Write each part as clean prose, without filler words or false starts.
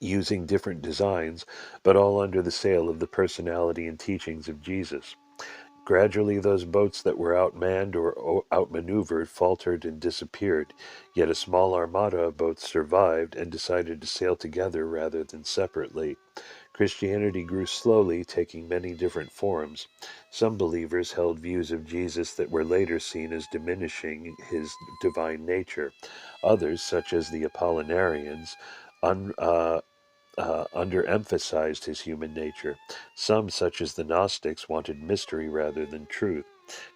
using different designs, but all under the sail of the personality and teachings of Jesus. Gradually, those boats that were outmanned or outmaneuvered faltered and disappeared, yet a small armada of boats survived and decided to sail together rather than separately. Christianity grew slowly, taking many different forms. Some believers held views of Jesus that were later seen as diminishing his divine nature. Others, such as the Apollinarians, un, uh, underemphasized his human nature. Some, such as the Gnostics, wanted mystery rather than truth.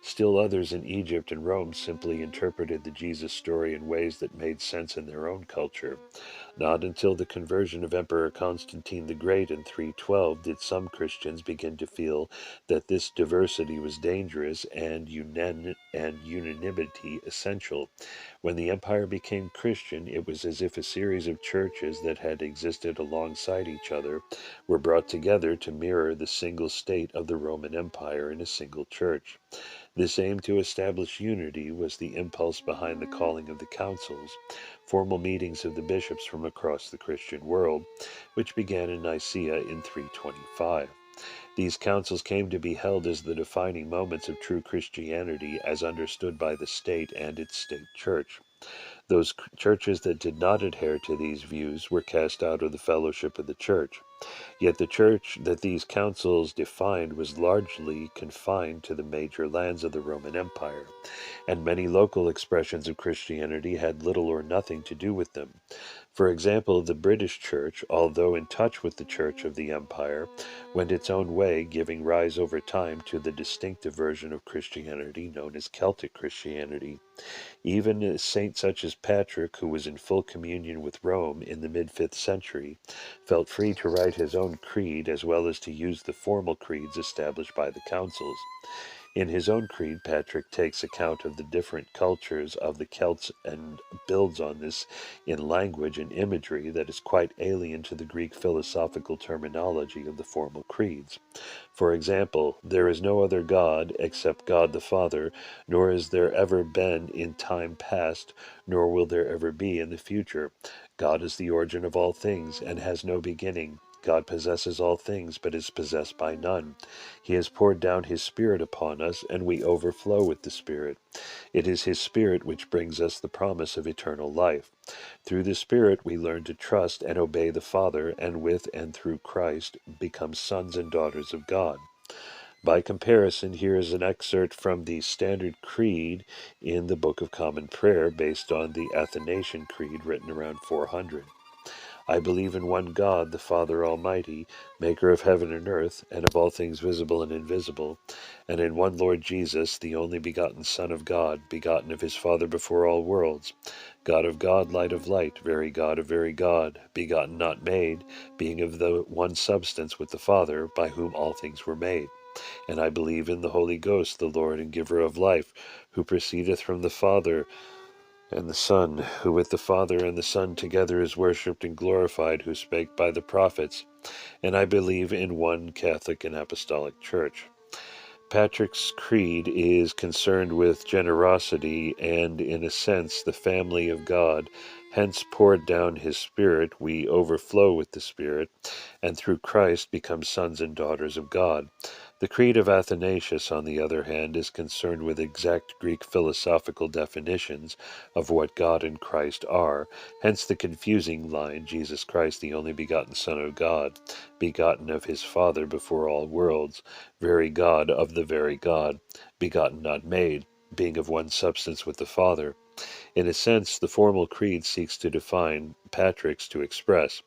Still others in Egypt and Rome simply interpreted the Jesus story in ways that made sense in their own culture. Not until the conversion of Emperor Constantine the Great in 312 did some Christians begin to feel that this diversity was dangerous and unanimity essential. When the empire became Christian, it was as if a series of churches that had existed alongside each other were brought together to mirror the single state of the Roman Empire in a single church. This aim to establish unity was the impulse behind the calling of the councils, formal meetings of the bishops from across the Christian world, which began in Nicaea in 325. These councils came to be held as the defining moments of true Christianity as understood by the state and its state church. Those churches that did not adhere to these views were cast out of the fellowship of the church. Yet the church that these councils defined was largely confined to the major lands of the Roman Empire, and many local expressions of Christianity had little or nothing to do with them. For example, the British Church, although in touch with the Church of the Empire, went its own way, giving rise over time to the distinctive version of Christianity known as Celtic Christianity. Even a saint such as Patrick, who was in full communion with Rome in the mid-5th century, felt free to write his own creed as well as to use the formal creeds established by the councils. In his own creed, Patrick takes account of the different cultures of the Celts and builds on this in language and imagery that is quite alien to the Greek philosophical terminology of the formal creeds. For example, there is no other God except God the Father, nor has there ever been in time past, nor will there ever be in the future. God is the origin of all things and has no beginning. God possesses all things, but is possessed by none. He has poured down his Spirit upon us, and we overflow with the Spirit. It is his Spirit which brings us the promise of eternal life. Through the Spirit we learn to trust and obey the Father, and with and through Christ become sons and daughters of God. By comparison, here is an excerpt from the Standard Creed in the Book of Common Prayer based on the Athanasian Creed written around 400. I believe in one God, the Father Almighty, maker of heaven and earth, and of all things visible and invisible, and in one Lord Jesus, the only begotten Son of God, begotten of his Father before all worlds, God of God, light of light, very God of very God, begotten not made, being of the one substance with the Father, by whom all things were made. And I believe in the Holy Ghost, the Lord and giver of life, who proceedeth from the Father, and the Son, who with the Father and the Son together is worshipped and glorified, who spake by the prophets, and I believe in one Catholic and Apostolic Church. Patrick's creed is concerned with generosity and, in a sense, the family of God. Hence, poured down his Spirit, we overflow with the Spirit, and through Christ become sons and daughters of God. The Creed of Athanasius, on the other hand, is concerned with exact Greek philosophical definitions of what God and Christ are, hence the confusing line, Jesus Christ, the only begotten Son of God, begotten of his Father before all worlds, very God of the very God, begotten not made, being of one substance with the Father. In a sense, the formal creed seeks to define, Patrick's to express.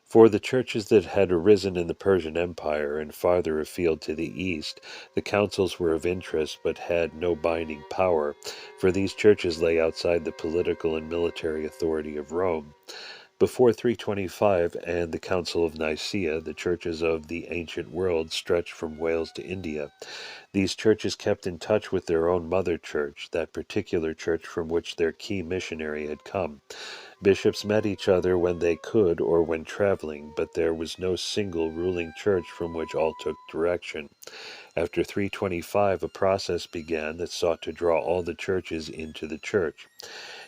For the churches that had arisen in the Persian Empire and farther afield to the east, the councils were of interest but had no binding power, for these churches lay outside the political and military authority of Rome. Before 325 and the Council of Nicaea, the churches of the ancient world stretched from Wales to India. These churches kept in touch with their own mother church, that particular church from which their key missionary had come. Bishops met each other when they could or when traveling, but there was no single ruling church from which all took direction. After 325, a process began that sought to draw all the churches into the church.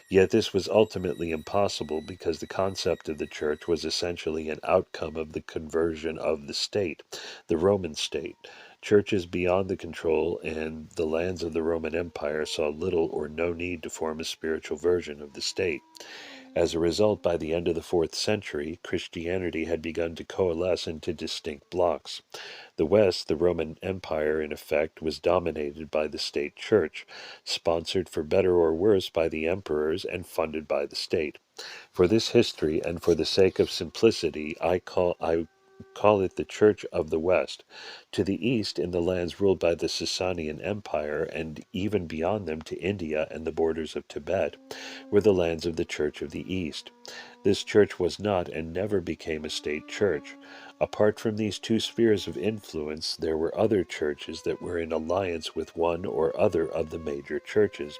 Yet this was ultimately impossible because the concept of the church was essentially an outcome of the conversion of the state, the Roman state. Churches beyond the control and the lands of the Roman Empire saw little or no need to form a spiritual version of the state. As a result, by the end of the 4th century, Christianity had begun to coalesce into distinct blocks. The West, the Roman Empire, in effect, was dominated by the state church, sponsored for better or worse by the emperors and funded by the state. For this history and for the sake of simplicity, I call it the Church of the West. To the east, in the lands ruled by the Sasanian Empire, and even beyond them to India and the borders of Tibet, were the lands of the Church of the East. This church was not and never became a state church. Apart from these two spheres of influence, there were other churches that were in alliance with one or other of the major churches,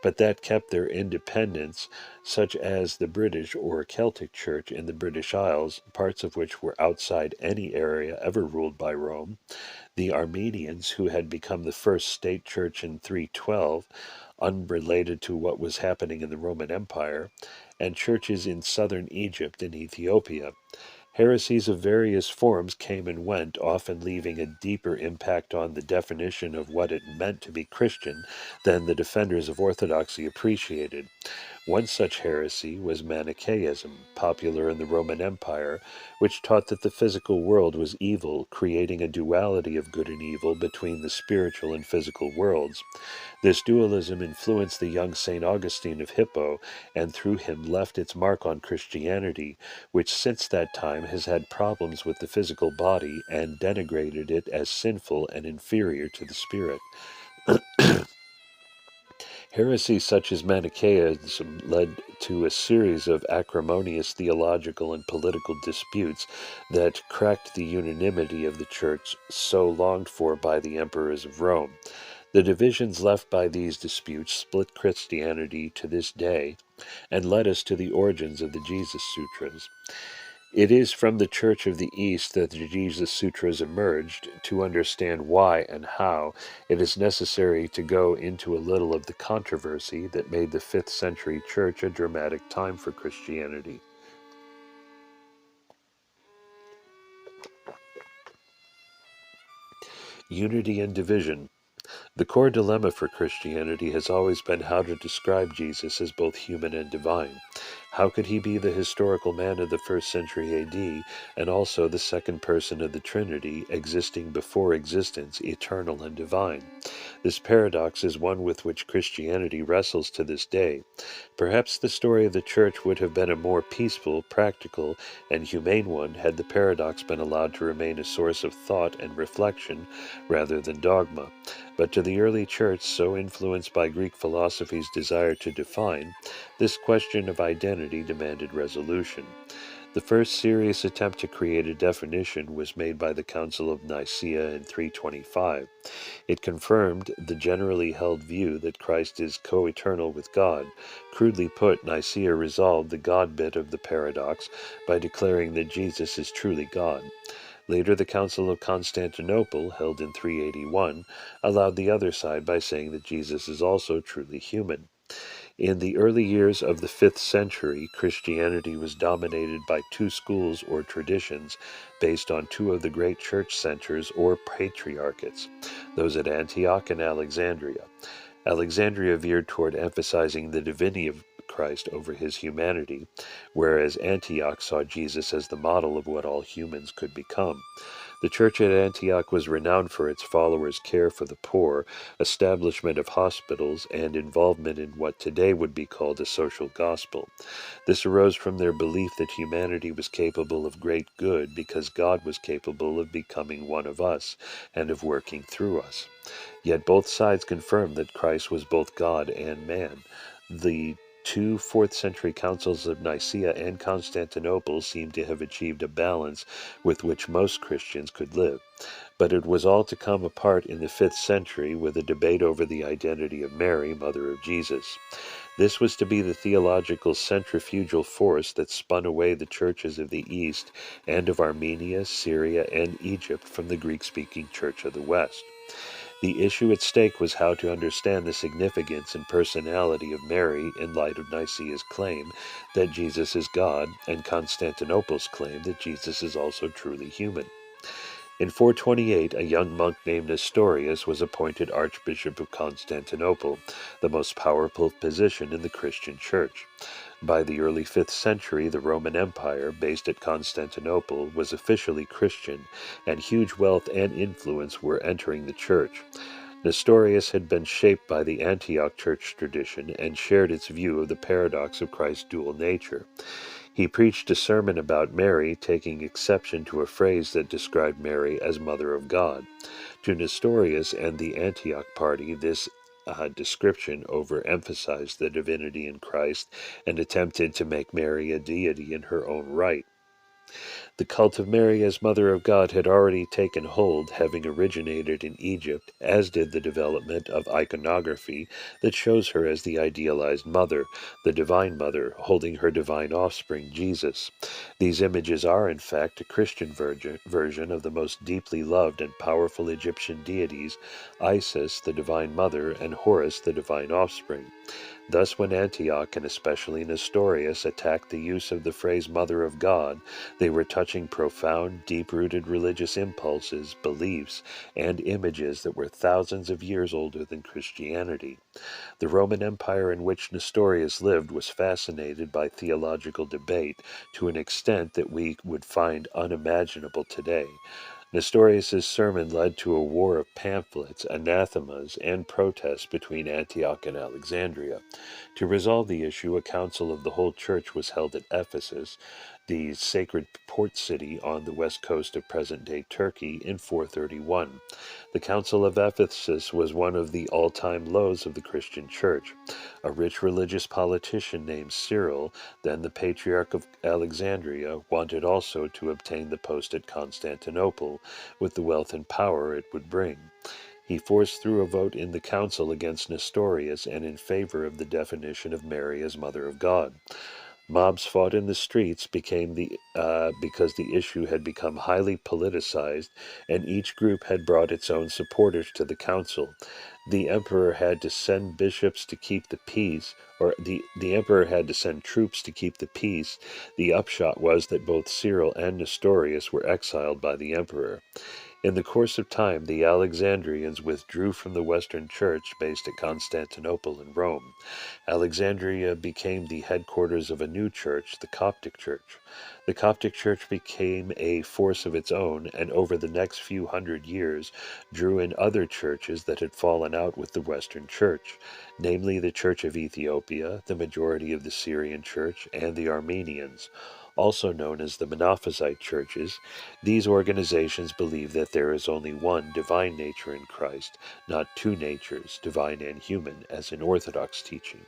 but that kept their independence, such as the British or Celtic Church in the British Isles, parts of which were outside any area ever ruled by Rome, the Armenians, who had become the first state church in 312, unrelated to what was happening in the Roman Empire, and churches in southern Egypt and Ethiopia. Heresies of various forms came and went, often leaving a deeper impact on the definition of what it meant to be Christian than the defenders of orthodoxy appreciated. One such heresy was Manichaeism, popular in the Roman Empire, which taught that the physical world was evil, creating a duality of good and evil between the spiritual and physical worlds. This dualism influenced the young St. Augustine of Hippo, and through him left its mark on Christianity, which since that time has had problems with the physical body and denigrated it as sinful and inferior to the spirit. Heresies such as Manichaeism led to a series of acrimonious theological and political disputes that cracked the unanimity of the Church so longed for by the emperors of Rome. The divisions left by these disputes split Christianity to this day and led us to the origins of the Jesus Sutras. It is from the Church of the East that the Jesus Sutras emerged. To understand why and how, it is necessary to go into a little of the controversy that made the 5th century Church a dramatic time for Christianity. Unity and division. The core dilemma for Christianity has always been how to describe Jesus as both human and divine. How could he be the historical man of the 1st century AD and also the second person of the Trinity, existing before existence, eternal and divine? This paradox is one with which Christianity wrestles to this day. Perhaps the story of the Church would have been a more peaceful, practical, and humane one had the paradox been allowed to remain a source of thought and reflection rather than dogma. But to the early Church, so influenced by Greek philosophy's desire to define, this question of identity demanded resolution. The first serious attempt to create a definition was made by the Council of Nicaea in 325. It confirmed the generally held view that Christ is co-eternal with God. Crudely put, Nicaea resolved the God bit of the paradox by declaring that Jesus is truly God. Later, the Council of Constantinople, held in 381, allowed the other side by saying that Jesus is also truly human. In the early years of the 5th century, Christianity was dominated by two schools or traditions based on two of the great church centers or patriarchates, those at Antioch and Alexandria. Alexandria veered toward emphasizing the divinity of Christ over his humanity, whereas Antioch saw Jesus as the model of what all humans could become. The church at Antioch was renowned for its followers' care for the poor, establishment of hospitals, and involvement in what today would be called a social gospel. This arose from their belief that humanity was capable of great good because God was capable of becoming one of us and of working through us. Yet both sides confirmed that Christ was both God and man. The two 4th century councils of Nicaea and Constantinople seem to have achieved a balance with which most Christians could live. But it was all to come apart in the 5th century with a debate over the identity of Mary, mother of Jesus. This was to be the theological centrifugal force that spun away the churches of the East and of Armenia, Syria, and Egypt from the Greek-speaking Church of the West. The issue at stake was how to understand the significance and personality of Mary in light of Nicaea's claim that Jesus is God and Constantinople's claim that Jesus is also truly human. In 428, a young monk named Nestorius was appointed Archbishop of Constantinople, the most powerful position in the Christian Church. By the early 5th century, the Roman Empire, based at Constantinople, was officially Christian, and huge wealth and influence were entering the Church. Nestorius had been shaped by the Antioch church tradition and shared its view of the paradox of Christ's dual nature. He preached a sermon about Mary, taking exception to a phrase that described Mary as Mother of God. To Nestorius and the Antioch party, this description overemphasized the divinity in Christ and attempted to make Mary a deity in her own right. The cult of Mary as Mother of God had already taken hold, having originated in Egypt, as did the development of iconography that shows her as the idealized mother, the divine mother, holding her divine offspring, Jesus. These images are, in fact, a Christian version of the most deeply loved and powerful Egyptian deities, Isis, the divine mother, and Horus, the divine offspring. Thus, when Antioch, and especially Nestorius, attacked the use of the phrase Mother of God, they were touching profound, deep-rooted religious impulses, beliefs, and images that were thousands of years older than Christianity. The Roman Empire in which Nestorius lived was fascinated by theological debate to an extent that we would find unimaginable today. Nestorius's sermon led to a war of pamphlets, anathemas, and protests between Antioch and Alexandria. To resolve the issue, a council of the whole church was held at Ephesus, the sacred port city on the west coast of present-day Turkey, in 431. The Council of Ephesus was one of the all-time lows of the Christian church. A rich religious politician named Cyril, then the Patriarch of Alexandria, wanted also to obtain the post at Constantinople, with the wealth and power it would bring. He forced through a vote in the council against Nestorius and in favor of the definition of Mary as Mother of God. Mobs fought in the streets because the issue had become highly politicized, and each group had brought its own supporters to the council. The emperor had to send bishops to keep the peace, or the emperor had to send troops to keep the peace. The upshot was that both Cyril and Nestorius were exiled by the emperor. In the course of time, the Alexandrians withdrew from the Western Church based at Constantinople and Rome. Alexandria became the headquarters of a new church, the Coptic Church. The Coptic Church became a force of its own, and over the next few hundred years drew in other churches that had fallen out with the Western Church, namely the Church of Ethiopia, the majority of the Syrian Church, and the Armenians. Also known as the Monophysite churches, these organizations believe that there is only one divine nature in Christ, not two natures, divine and human, as in Orthodox teaching.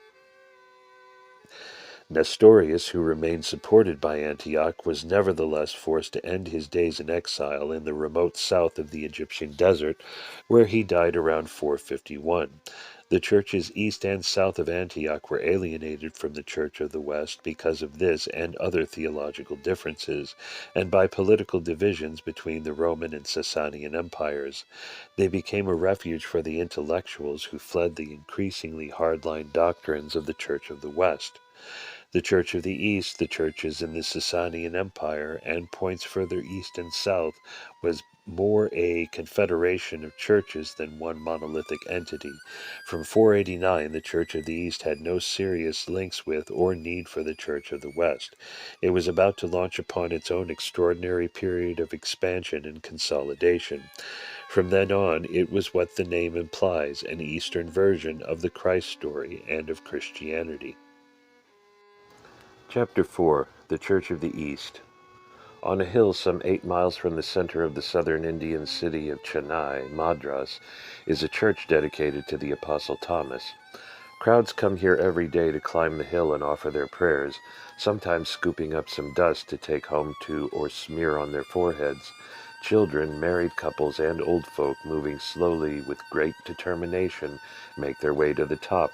Nestorius, who remained supported by Antioch, was nevertheless forced to end his days in exile in the remote south of the Egyptian desert, where he died around 451. The churches east and south of Antioch were alienated from the Church of the West because of this and other theological differences, and by political divisions between the Roman and Sasanian empires. They became a refuge for the intellectuals who fled the increasingly hardline doctrines of the Church of the West. The Church of the East, the churches in the Sasanian Empire, and points further east and south, was more a confederation of churches than one monolithic entity. From 489, the Church of the East had no serious links with or need for the Church of the West. It was about to launch upon its own extraordinary period of expansion and consolidation. From then on, it was what the name implies, an Eastern version of the Christ story and of Christianity. Chapter 4. The Church of the East. On a hill some 8 miles from the center of the southern Indian city of Chennai, Madras, is a church dedicated to the Apostle Thomas. Crowds come here every day to climb the hill and offer their prayers, sometimes scooping up some dust to take home to or smear on their foreheads. Children, married couples, and old folk, moving slowly with great determination, make their way to the top.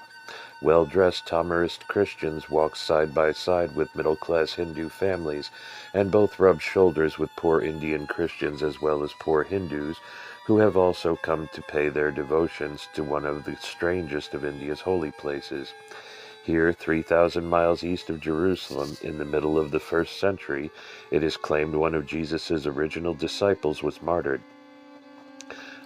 Well-dressed Tamarist Christians walked side by side with middle-class Hindu families, and both rubbed shoulders with poor Indian Christians as well as poor Hindus, who have also come to pay their devotions to one of the strangest of India's holy places. Here, 3,000 miles east of Jerusalem, in the middle of the 1st century, it is claimed one of Jesus' original disciples was martyred.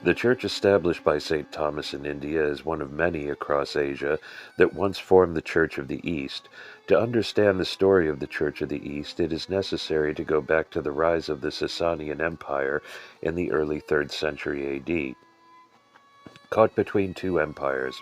The church established by St. Thomas in India is one of many across Asia that once formed the Church of the East. To understand the story of the Church of the East, it is necessary to go back to the rise of the Sasanian Empire in the early 3rd century A.D. Caught between two empires,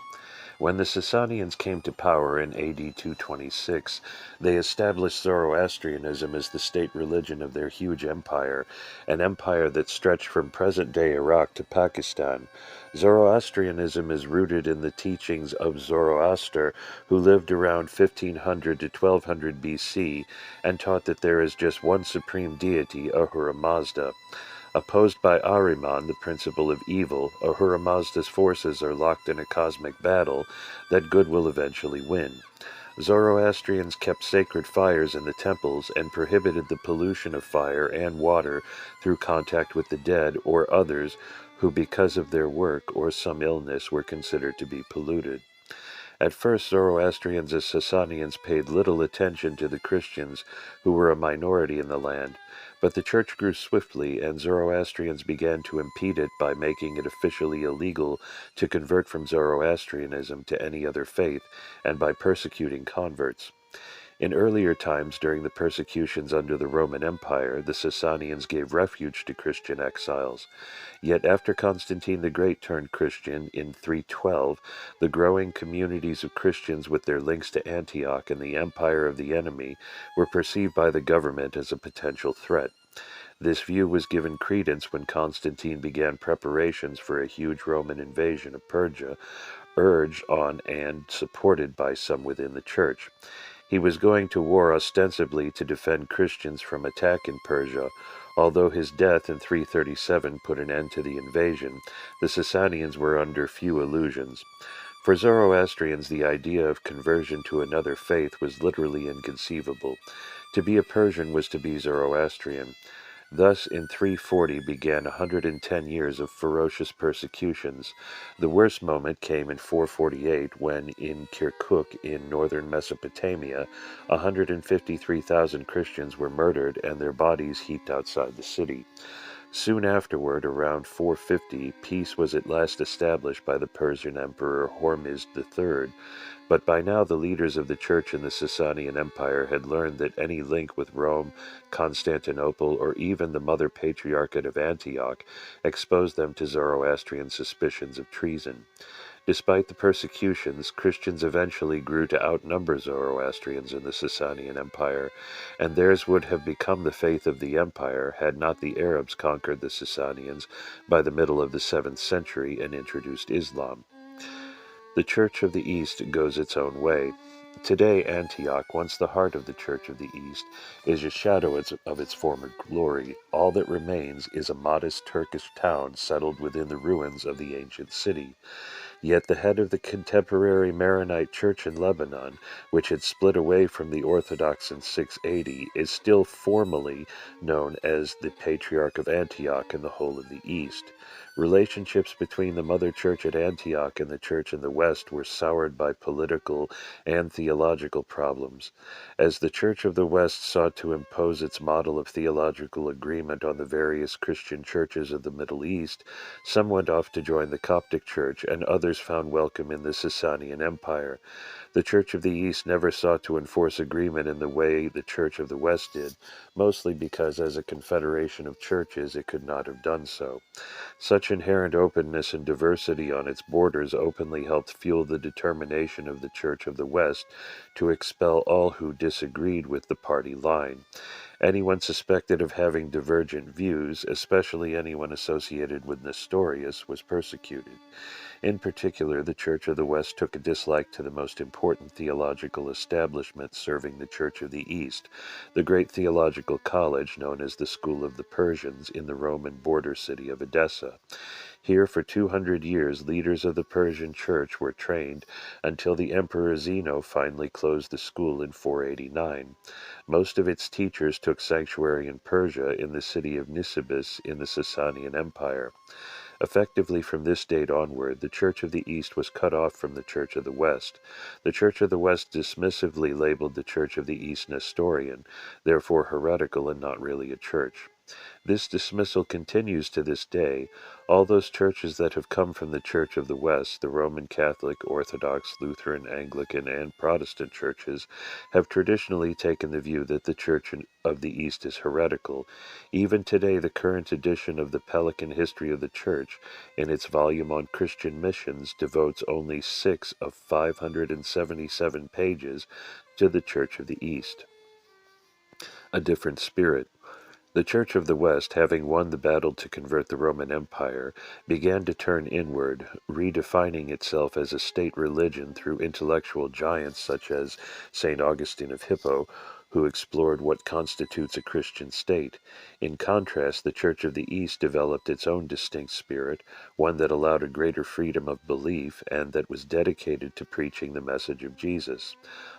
when the Sasanians came to power in AD 226, they established Zoroastrianism as the state religion of their huge empire, an empire that stretched from present-day Iraq to Pakistan. Zoroastrianism is rooted in the teachings of Zoroaster, who lived around 1500 to 1200 BC, and taught that there is just one supreme deity, Ahura Mazda. Opposed by Ahriman, the principle of evil, Ahura Mazda's forces are locked in a cosmic battle that good will eventually win. Zoroastrians kept sacred fires in the temples and prohibited the pollution of fire and water through contact with the dead or others who, because of their work or some illness, were considered to be polluted. At first, Zoroastrians as Sasanians paid little attention to the Christians, who were a minority in the land, but the church grew swiftly, and Zoroastrians began to impede it by making it officially illegal to convert from Zoroastrianism to any other faith, and by persecuting converts. In earlier times, during the persecutions under the Roman Empire, the Sasanians gave refuge to Christian exiles. Yet after Constantine the Great turned Christian in 312, the growing communities of Christians with their links to Antioch and the empire of the enemy were perceived by the government as a potential threat. This view was given credence when Constantine began preparations for a huge Roman invasion of Persia, urged on and supported by some within the church. He was going to war ostensibly to defend Christians from attack in Persia. Although his death in 337 put an end to the invasion, the Sasanians were under few illusions. For Zoroastrians, the idea of conversion to another faith was literally inconceivable. To be a Persian was to be Zoroastrian. Thus, in 340 began 110 years of ferocious persecutions. The worst moment came in 448 when, in Kirkuk in northern Mesopotamia, 153,000 Christians were murdered and their bodies heaped outside the city. Soon afterward, around 450, peace was at last established by the Persian Emperor Hormizd III, but by now the leaders of the church in the Sasanian Empire had learned that any link with Rome, Constantinople, or even the Mother Patriarchate of Antioch exposed them to Zoroastrian suspicions of treason. Despite the persecutions, Christians eventually grew to outnumber Zoroastrians in the Sasanian Empire, and theirs would have become the faith of the empire had not the Arabs conquered the Sasanians by the middle of the 7th century and introduced Islam. The Church of the East goes its own way. Today, Antioch, once the heart of the Church of the East, is a shadow of its former glory. All that remains is a modest Turkish town settled within the ruins of the ancient city. Yet the head of the contemporary Maronite Church in Lebanon, which had split away from the Orthodox in 680, is still formally known as the Patriarch of Antioch and the whole of the East. Relationships between the Mother Church at Antioch and the Church in the West were soured by political and theological problems. As the Church of the West sought to impose its model of theological agreement on the various Christian churches of the Middle East, some went off to join the Coptic Church, and others found welcome in the Sasanian Empire. The Church of the East never sought to enforce agreement in the way the Church of the West did, mostly because as a confederation of churches it could not have done so. Such inherent openness and diversity on its borders openly helped fuel the determination of the Church of the West to expel all who disagreed with the party line. Anyone suspected of having divergent views, especially anyone associated with Nestorius, was persecuted. In particular, the Church of the West took a dislike to the most important theological establishment serving the Church of the East, the great theological college known as the School of the Persians in the Roman border city of Edessa. Here for 200 years leaders of the Persian Church were trained until the Emperor Zeno finally closed the school in 489. Most of its teachers took sanctuary in Persia in the city of Nisibis in the Sasanian Empire. Effectively, from this date onward, the Church of the East was cut off from the Church of the West. The Church of the West dismissively labeled the Church of the East Nestorian, therefore heretical and not really a church. This dismissal continues to this day. All those churches that have come from the Church of the West, the Roman Catholic, Orthodox, Lutheran, Anglican, and Protestant churches, have traditionally taken the view that the Church of the East is heretical. Even today, the current edition of the Pelican History of the Church, in its volume on Christian missions, devotes only 6 of 577 pages to the Church of the East. A different spirit. The Church of the West, having won the battle to convert the Roman Empire, began to turn inward, redefining itself as a state religion through intellectual giants such as St. Augustine of Hippo, who explored what constitutes a Christian state. In contrast, the Church of the East developed its own distinct spirit, one that allowed a greater freedom of belief and that was dedicated to preaching the message of Jesus.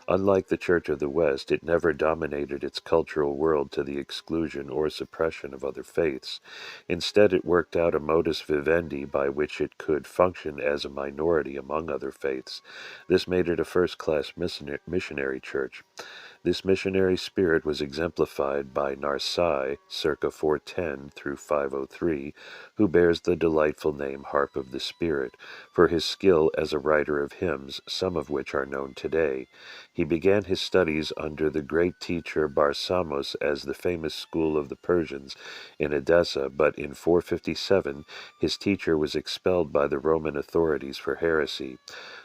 Unlike the Church of the West, it never dominated its cultural world to the exclusion or suppression of other faiths. Instead, it worked out a modus vivendi by which it could function as a minority among other faiths. This made it a first-class missionary church. This missionary spirit was exemplified by Narsai, circa 410 through 503, who bears the delightful name Harp of the Spirit, for his skill as a writer of hymns, some of which are known today. He began his studies under the great teacher Barsamos as the famous school of the Persians in Edessa, but in 457 his teacher was expelled by the Roman authorities for heresy.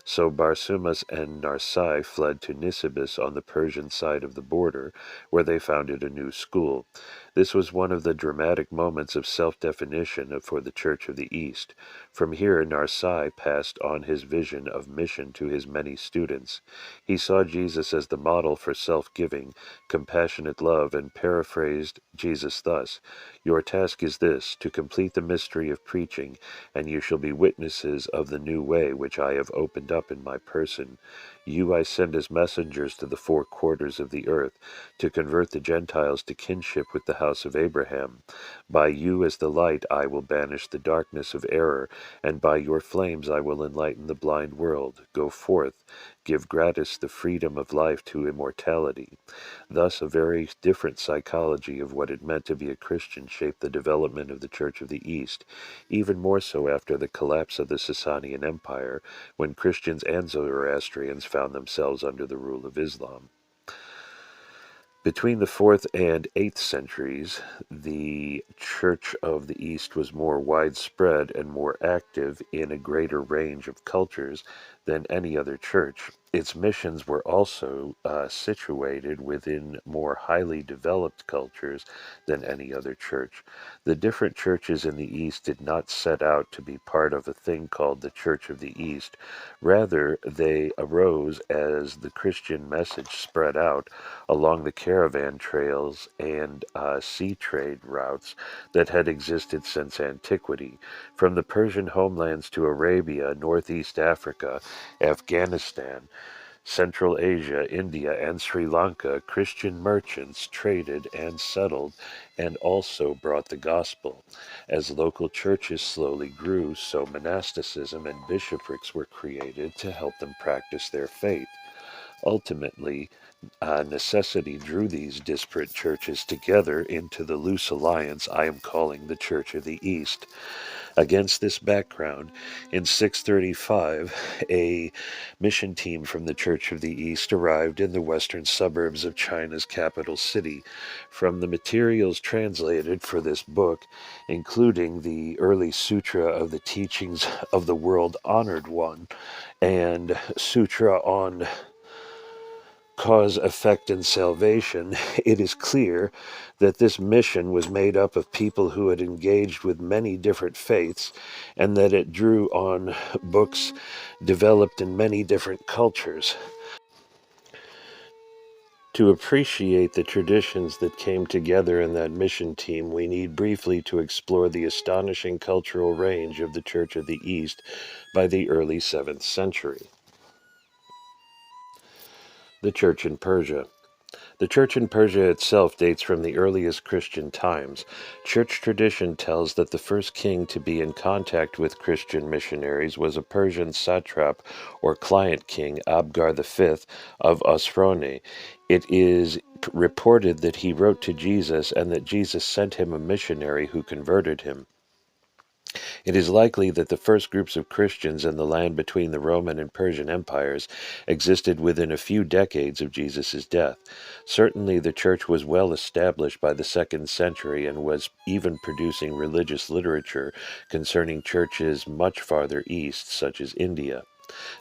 So Barsumas and Narsai fled to Nisibis on the Persian side of the border, where they founded a new school. This was one of the dramatic moments of self-definition for the Church of the East. From here, Narsai passed on his vision of mission to his many students. He saw Jesus as the model for self-giving, compassionate love, and paraphrased Jesus thus: "Your task is this, to complete the mystery of preaching, and you shall be witnesses of the new way which I have opened up in my person. You I send as messengers to the 4 quarters of the earth, to convert the Gentiles to kinship with the house of Abraham. By you as the light I will banish the darkness of error, and by your flames I will enlighten the blind world. Go forth, give gratis the freedom of life to immortality." Thus, a very different psychology of what it meant to be a Christian shaped the development of the Church of the East, even more so after the collapse of the Sasanian Empire, when Christians and Zoroastrians found themselves under the rule of Islam. Between the 4th and 8th centuries, the Church of the East was more widespread and more active in a greater range of cultures than any other church. Its missions were also situated within more highly developed cultures than any other church. The different churches in the East did not set out to be part of a thing called the Church of the East. Rather, they arose as the Christian message spread out along the caravan trails and sea trade routes that had existed since antiquity. From the Persian homelands to Arabia, Northeast Africa, Afghanistan, Central Asia, India, and Sri Lanka, Christian merchants traded and settled and also brought the gospel. As local churches slowly grew, so monasticism and bishoprics were created to help them practice their faith. Ultimately, necessity drew these disparate churches together into the loose alliance I am calling the Church of the East. Against this background, in 635, a mission team from the Church of the East arrived in the western suburbs of China's capital city. From the materials translated for this book, including the early Sutra of the Teachings of the World Honored One and Sutra on cause, effect, and salvation, it is clear that this mission was made up of people who had engaged with many different faiths and that it drew on books developed in many different cultures. To appreciate the traditions that came together in that mission team, we need briefly to explore the astonishing cultural range of the Church of the East by the early 7th century. The Church in Persia. The Church in Persia itself dates from the earliest Christian times. Church tradition tells that the first king to be in contact with Christian missionaries was a Persian satrap or client king, Abgar V of Osrhoene. It is reported that he wrote to Jesus and that Jesus sent him a missionary who converted him. It is likely that the first groups of Christians in the land between the Roman and Persian empires existed within a few decades of Jesus' death. Certainly the church was well established by the 2nd century and was even producing religious literature concerning churches much farther east, such as India.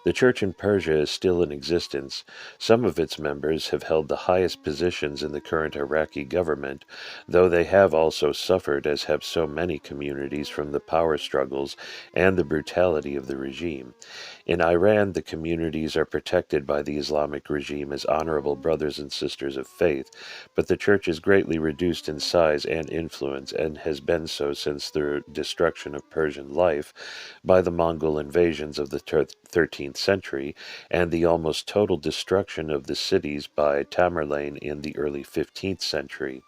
The church in Persia is still in existence. Some of its members have held the highest positions in the current Iraqi government, though they have also suffered, as have so many communities, from the power struggles and the brutality of the regime. In Iran, the communities are protected by the Islamic regime as honorable brothers and sisters of faith, but the church is greatly reduced in size and influence and has been so since the destruction of Persian life by the Mongol invasions of the 13th century and the almost total destruction of the cities by Tamerlane in the early 15th century.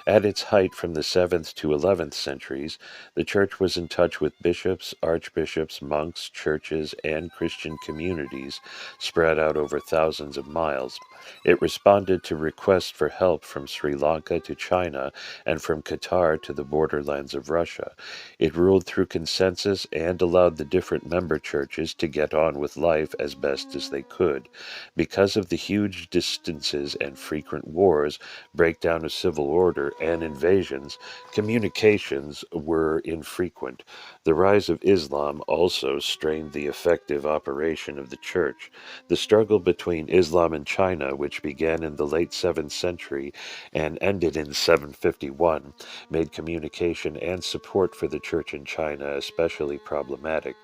At its height from the 7th to 11th centuries, the church was in touch with bishops, archbishops, monks, churches, and Christian communities spread out over thousands of miles. It responded to requests for help from Sri Lanka to China and from Qatar to the borderlands of Russia. It ruled through consensus and allowed the different member churches to get on with life as best as they could. Because of the huge distances and frequent wars, breakdown of civil order, and invasions, communications were infrequent. The rise of Islam also strained the effective operation of the church. The struggle between Islam and China, which began in the late 7th century and ended in 751, made communication and support for the church in China especially problematic.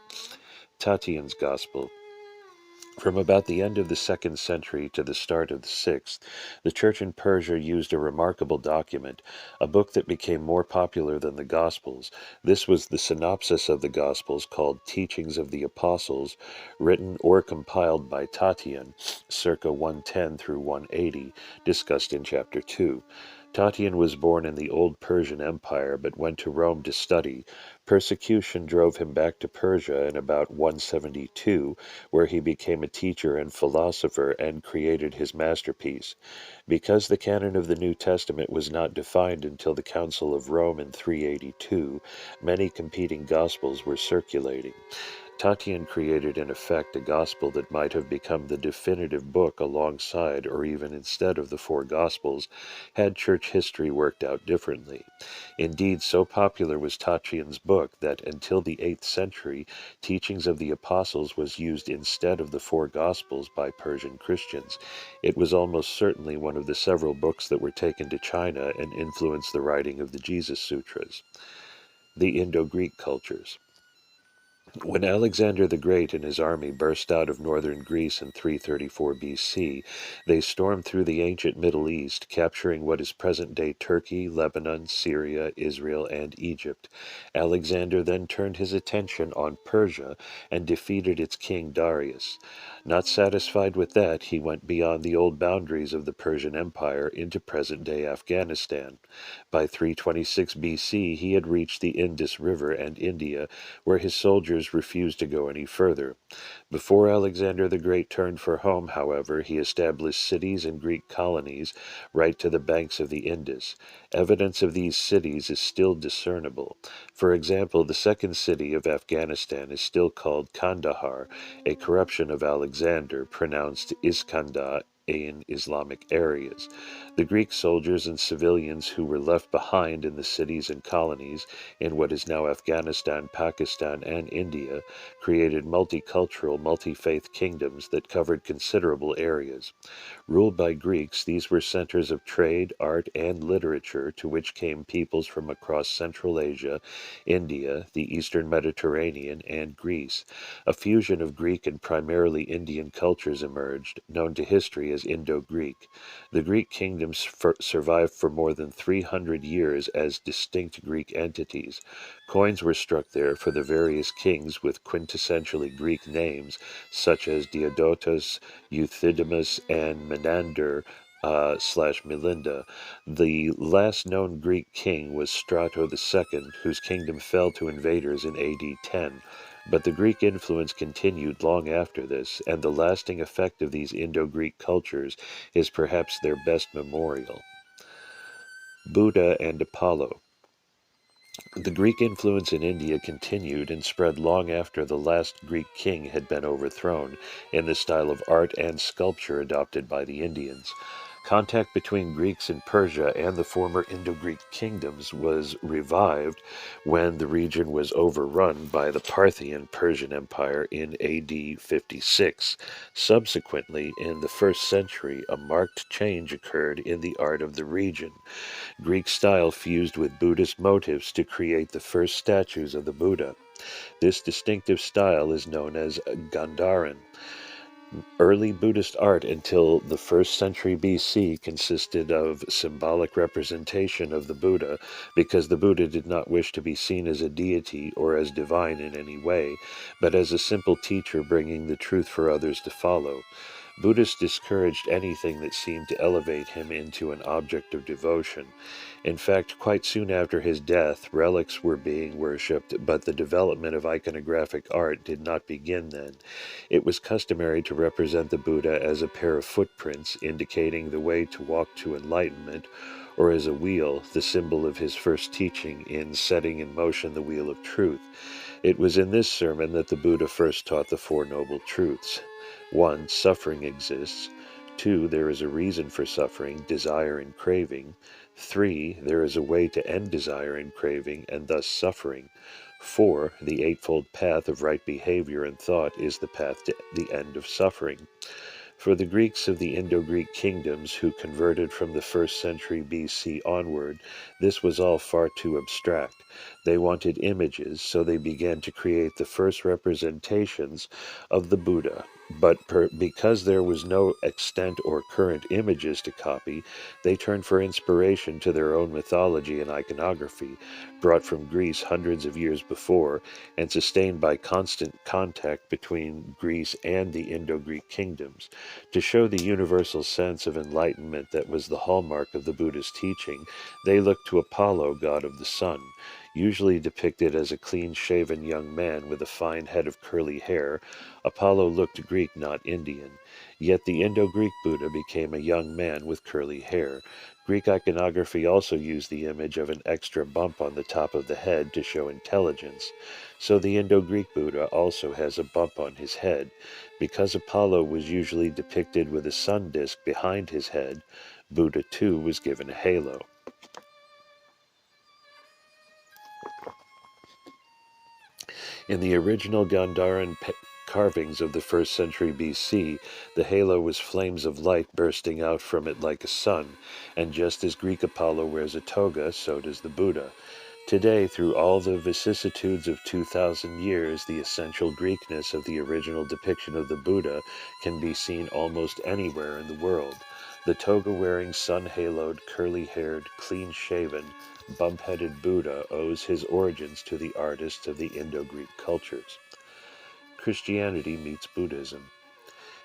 Tatian's Gospel. From about the end of the 2nd century to the start of the 6th, the church in Persia used a remarkable document, a book that became more popular than the Gospels. This was the synopsis of the Gospels called Teachings of the Apostles, written or compiled by Tatian, circa 110 through 180, discussed in chapter 2. Tatian was born in the old Persian Empire but went to Rome to study. Persecution drove him back to Persia in about 172, where he became a teacher and philosopher and created his masterpiece. Because the canon of the New Testament was not defined until the Council of Rome in 382, many competing gospels were circulating. Tatian created in effect a gospel that might have become the definitive book alongside or even instead of the 4 gospels had church history worked out differently. Indeed, so popular was Tatian's book that until the 8th century, Teachings of the Apostles was used instead of the 4 gospels by Persian Christians. It was almost certainly one of the several books that were taken to China and influenced the writing of the Jesus Sutras. The Indo-Greek cultures. When Alexander the Great and his army burst out of northern Greece in 334 BC, they stormed through the ancient Middle East, capturing what is present-day Turkey, Lebanon, Syria, Israel, and Egypt. Alexander then turned his attention on Persia and defeated its king Darius. Not satisfied with that, he went beyond the old boundaries of the Persian Empire into present-day Afghanistan. By 326 BC, he had reached the Indus River and India, where his soldiers refused to go any further. Before Alexander the Great turned for home, however, he established cities and Greek colonies right to the banks of the Indus. Evidence of these cities is still discernible. For example, the second city of Afghanistan is still called Kandahar, a corruption of Alexander, pronounced Iskandar in Islamic areas. The Greek soldiers and civilians who were left behind in the cities and colonies in what is now Afghanistan, Pakistan, and India created multicultural, multi-faith kingdoms that covered considerable areas. Ruled by Greeks, these were centers of trade, art, and literature to which came peoples from across Central Asia, India, the Eastern Mediterranean, and Greece. A fusion of Greek and primarily Indian cultures emerged, known to history as Indo-Greek. The Greek kingdoms survived for more than 300 years as distinct Greek entities. Coins were struck there for the various kings with quintessentially Greek names, such as Diodotus, Euthydemus, and Menander Melinda. The last known Greek king was Strato II, whose kingdom fell to invaders in AD 10. But the Greek influence continued long after this, and the lasting effect of these Indo-Greek cultures is perhaps their best memorial. Buddha and Apollo. The Greek influence in India continued and spread long after the last Greek king had been overthrown, in the style of art and sculpture adopted by the Indians. Contact between Greeks in Persia and the former Indo-Greek kingdoms was revived when the region was overrun by the Parthian Persian Empire in AD 56. Subsequently, in the 1st century, a marked change occurred in the art of the region. Greek style fused with Buddhist motifs to create the first statues of the Buddha. This distinctive style is known as Gandharan. Early Buddhist art until the 1st century BC consisted of symbolic representation of the Buddha because the Buddha did not wish to be seen as a deity or as divine in any way, but as a simple teacher bringing the truth for others to follow. Buddhists discouraged anything that seemed to elevate him into an object of devotion. In fact, quite soon after his death, relics were being worshipped, but the development of iconographic art did not begin then. It was customary to represent the Buddha as a pair of footprints indicating the way to walk to enlightenment, or as a wheel, the symbol of his first teaching in setting in motion the wheel of truth. It was in this sermon that the Buddha first taught the Four Noble Truths. 1. Suffering exists. 2. There is a reason for suffering, desire and craving. 3. There is a way to end desire and craving, and thus suffering. 4. The Eightfold Path of right behavior and thought is the path to the end of suffering. For the Greeks of the Indo-Greek kingdoms who converted from the 1st century BC onward, this was all far too abstract. They wanted images, so they began to create the first representations of the Buddha. But because there was no extant or current images to copy, they turned for inspiration to their own mythology and iconography, brought from Greece hundreds of years before, and sustained by constant contact between Greece and the Indo-Greek kingdoms. To show the universal sense of enlightenment that was the hallmark of the Buddha's teaching, they looked to Apollo, god of the sun. Usually depicted as a clean-shaven young man with a fine head of curly hair, Apollo looked Greek, not Indian. Yet the Indo-Greek Buddha became a young man with curly hair. Greek iconography also used the image of an extra bump on the top of the head to show intelligence. So the Indo-Greek Buddha also has a bump on his head. Because Apollo was usually depicted with a sun disk behind his head, Buddha too was given a halo. In the original Gandharan carvings of the 1st century BC, the halo was flames of light bursting out from it like a sun, and just as Greek Apollo wears a toga, so does the Buddha. Today, through all the vicissitudes of 2,000 years, the essential Greekness of the original depiction of the Buddha can be seen almost anywhere in the world. The toga-wearing, sun-haloed, curly-haired, clean-shaven, bump-headed Buddha owes his origins to the artists of the Indo-Greek cultures. Christianity meets Buddhism.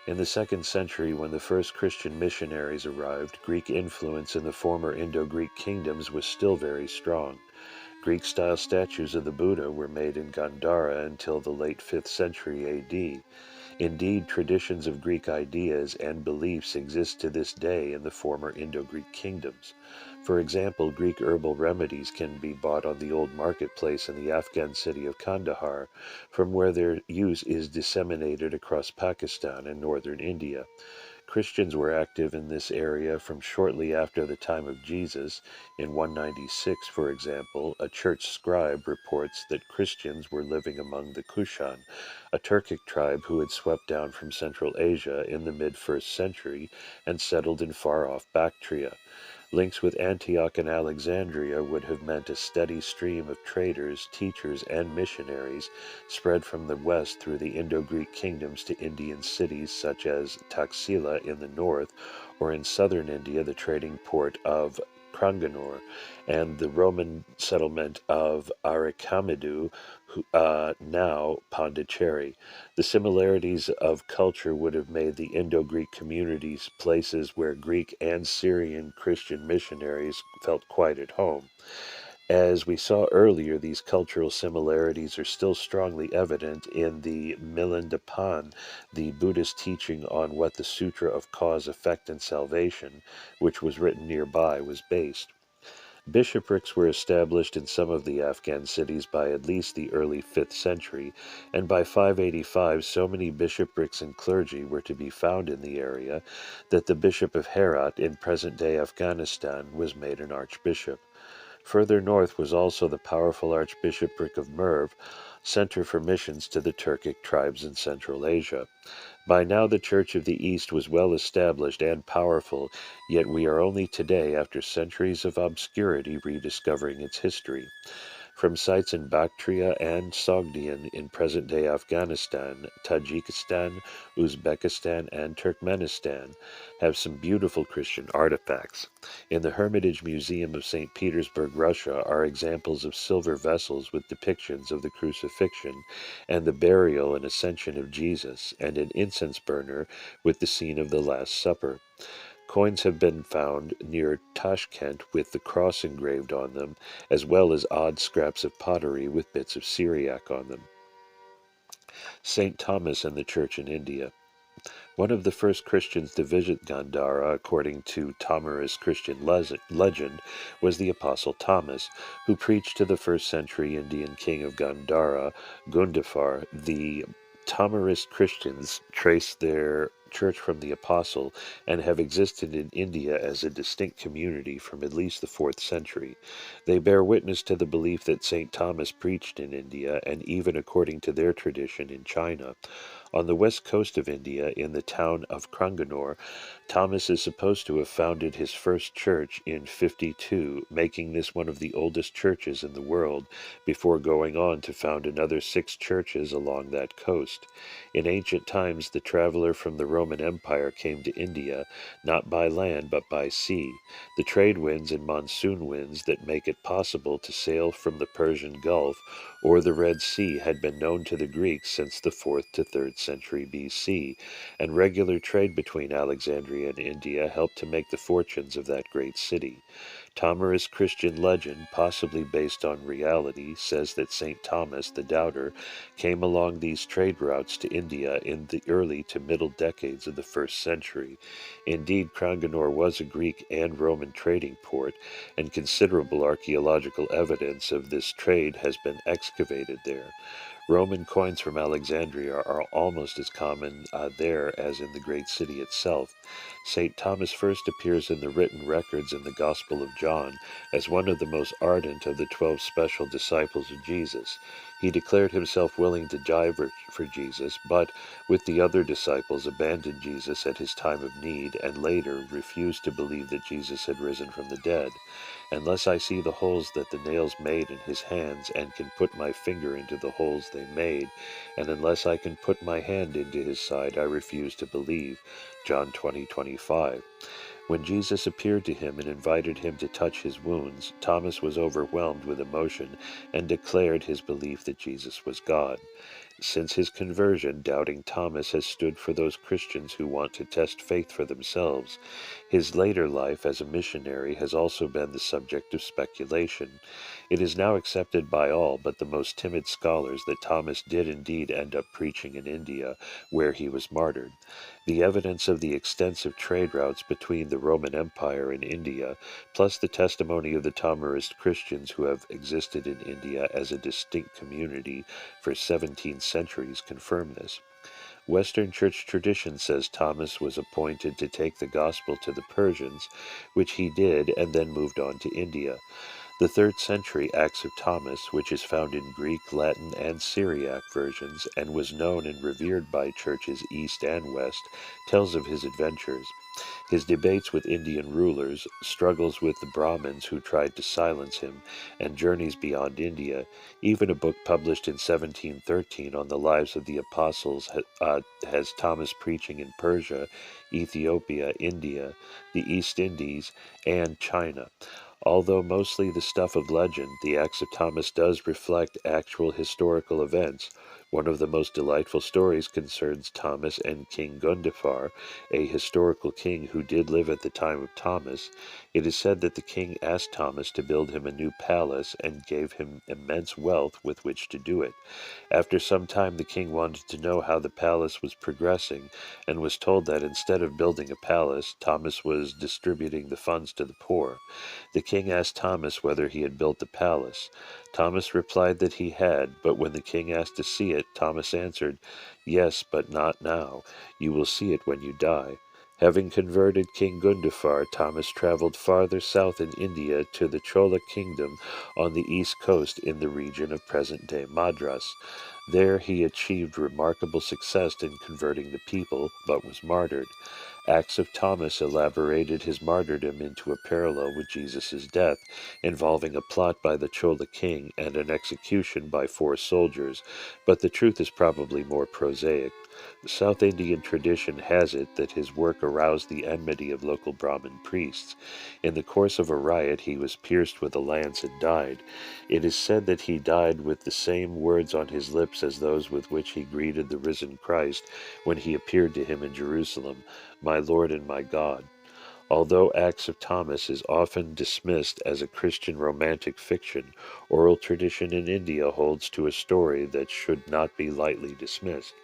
In the 2nd century, when the first Christian missionaries arrived, Greek influence in the former Indo-Greek kingdoms was still very strong. Greek-style statues of the Buddha were made in Gandhara until the late 5th century AD. Indeed, traditions of Greek ideas and beliefs exist to this day in the former Indo-Greek kingdoms. For example, Greek herbal remedies can be bought on the old marketplace in the Afghan city of Kandahar, from where their use is disseminated across Pakistan and northern India. Christians were active in this area from shortly after the time of Jesus. In 196, for example, a church scribe reports that Christians were living among the Kushan, a Turkic tribe who had swept down from Central Asia in the mid-1st century and settled in far-off Bactria. Links with Antioch and Alexandria would have meant a steady stream of traders, teachers, and missionaries spread from the west through the Indo-Greek kingdoms to Indian cities such as Taxila in the north, or in southern India the trading port of Kranganur, and the Roman settlement of Arikamidu, now Pondicherry. The similarities of culture would have made the Indo-Greek communities places where Greek and Syrian Christian missionaries felt quite at home. As we saw earlier, these cultural similarities are still strongly evident in the Milindapan, the Buddhist teaching on what the Sutra of Cause, Effect, and Salvation, which was written nearby, was based. Bishoprics were established in some of the Afghan cities by at least the early 5th century, and by 585 so many bishoprics and clergy were to be found in the area that the Bishop of Herat in present-day Afghanistan was made an archbishop. Further north was also the powerful Archbishopric of Merv, center for missions to the Turkic tribes in Central Asia. By now the Church of the East was well established and powerful, yet we are only today, after centuries of obscurity, rediscovering its history. From sites in Bactria and Sogdian in present-day Afghanistan, Tajikistan, Uzbekistan, and Turkmenistan have some beautiful Christian artifacts. In the Hermitage Museum of St. Petersburg, Russia, are examples of silver vessels with depictions of the crucifixion and the burial and ascension of Jesus, and an incense burner with the scene of the Last Supper. Coins have been found near Tashkent with the cross engraved on them, as well as odd scraps of pottery with bits of Syriac on them. St. Thomas and the Church in India. One of the first Christians to visit Gandhara, according to Tamarist Christian legend, was the Apostle Thomas, who preached to the 1st century Indian king of Gandhara, Gundafar. The Tamarist Christians trace their church from the Apostle and have existed in India as a distinct community from at least the 4th century. They bear witness to the belief that St. Thomas preached in India, and even according to their tradition in China. On the west coast of India, in the town of Kranganur, Thomas is supposed to have founded his first church in 52, making this one of the oldest churches in the world, before going on to found another 6 churches along that coast. In ancient times, the traveler from the Roman Empire came to India, not by land but by sea. The trade winds and monsoon winds that make it possible to sail from the Persian Gulf or the Red Sea had been known to the Greeks since the 4th to 3rd century BC, and regular trade between Alexandria and India helped to make the fortunes of that great city. Tamarist Christian legend, possibly based on reality, says that St. Thomas, the Doubter, came along these trade routes to India in the early to middle decades of the 1st century. Indeed, Kranganur was a Greek and Roman trading port, and considerable archaeological evidence of this trade has been excavated there. Roman coins from Alexandria are almost as common there as in the great city itself. St. Thomas first appears in the written records in the Gospel of John as one of the most ardent of the 12 special disciples of Jesus. He declared himself willing to die for Jesus, but, with the other disciples, abandoned Jesus at his time of need, and later refused to believe that Jesus had risen from the dead. Unless I see the holes that the nails made in his hands, and can put my finger into the holes they made, and unless I can put my hand into his side, I refuse to believe. John 20:25. When Jesus appeared to him and invited him to touch his wounds, Thomas was overwhelmed with emotion and declared his belief that Jesus was God. Since his conversion, doubting Thomas has stood for those Christians who want to test faith for themselves. His later life as a missionary has also been the subject of speculation. It is now accepted by all but the most timid scholars that Thomas did indeed end up preaching in India, where he was martyred. The evidence of the extensive trade routes between the Roman Empire and India, plus the testimony of the Tamarist Christians who have existed in India as a distinct community for 17 centuries, confirm this. Western church tradition says Thomas was appointed to take the gospel to the Persians, which he did and then moved on to India. The 3rd century Acts of Thomas, which is found in Greek, Latin, and Syriac versions, and was known and revered by churches east and west, tells of his adventures. His debates with Indian rulers, struggles with the Brahmins who tried to silence him, and journeys beyond India, even a book published in 1713 on the lives of the apostles has Thomas preaching in Persia, Ethiopia, India, the East Indies, and China. Although mostly the stuff of legend, the Acts of Thomas does reflect actual historical events. One of the most delightful stories concerns Thomas and King Gundifar, a historical king who did live at the time of Thomas. It is said that the king asked Thomas to build him a new palace and gave him immense wealth with which to do it. After some time, the king wanted to know how the palace was progressing and was told that instead of building a palace, Thomas was distributing the funds to the poor. The king asked Thomas whether he had built the palace. Thomas replied that he had, but when the king asked to see it, Thomas answered, "Yes, but not now. You will see it when you die." Having converted King Gundafar, Thomas traveled farther south in India to the Chola kingdom on the east coast in the region of present-day Madras. There he achieved remarkable success in converting the people, but was martyred. Acts of Thomas elaborated his martyrdom into a parallel with Jesus' death, involving a plot by the Chola king and an execution by 4 soldiers, but the truth is probably more prosaic. South Indian tradition has it that his work aroused the enmity of local Brahmin priests. In the course of a riot, he was pierced with a lance and died. It is said that he died with the same words on his lips as those with which he greeted the risen Christ when he appeared to him in Jerusalem, "My Lord and my God." Although Acts of Thomas is often dismissed as a Christian romantic fiction, oral tradition in India holds to a story that should not be lightly dismissed.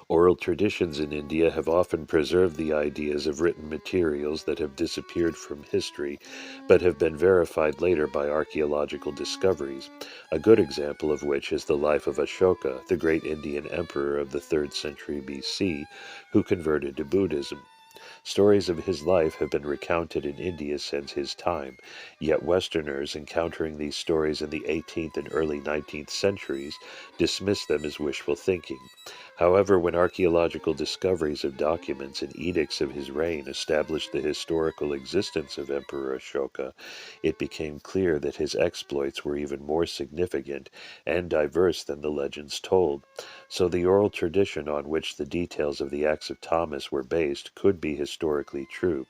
Oral traditions in India have often preserved the ideas of written materials that have disappeared from history, but have been verified later by archaeological discoveries, a good example of which is the life of Ashoka, the great Indian emperor of the 3rd century BC, who converted to Buddhism. Stories of his life have been recounted in India since his time, yet Westerners encountering these stories in the 18th and early 19th centuries dismiss them as wishful thinking. However, when archaeological discoveries of documents and edicts of his reign established the historical existence of Emperor Ashoka, it became clear that his exploits were even more significant and diverse than the legends told. So the oral tradition on which the details of the Acts of Thomas were based could be historically true.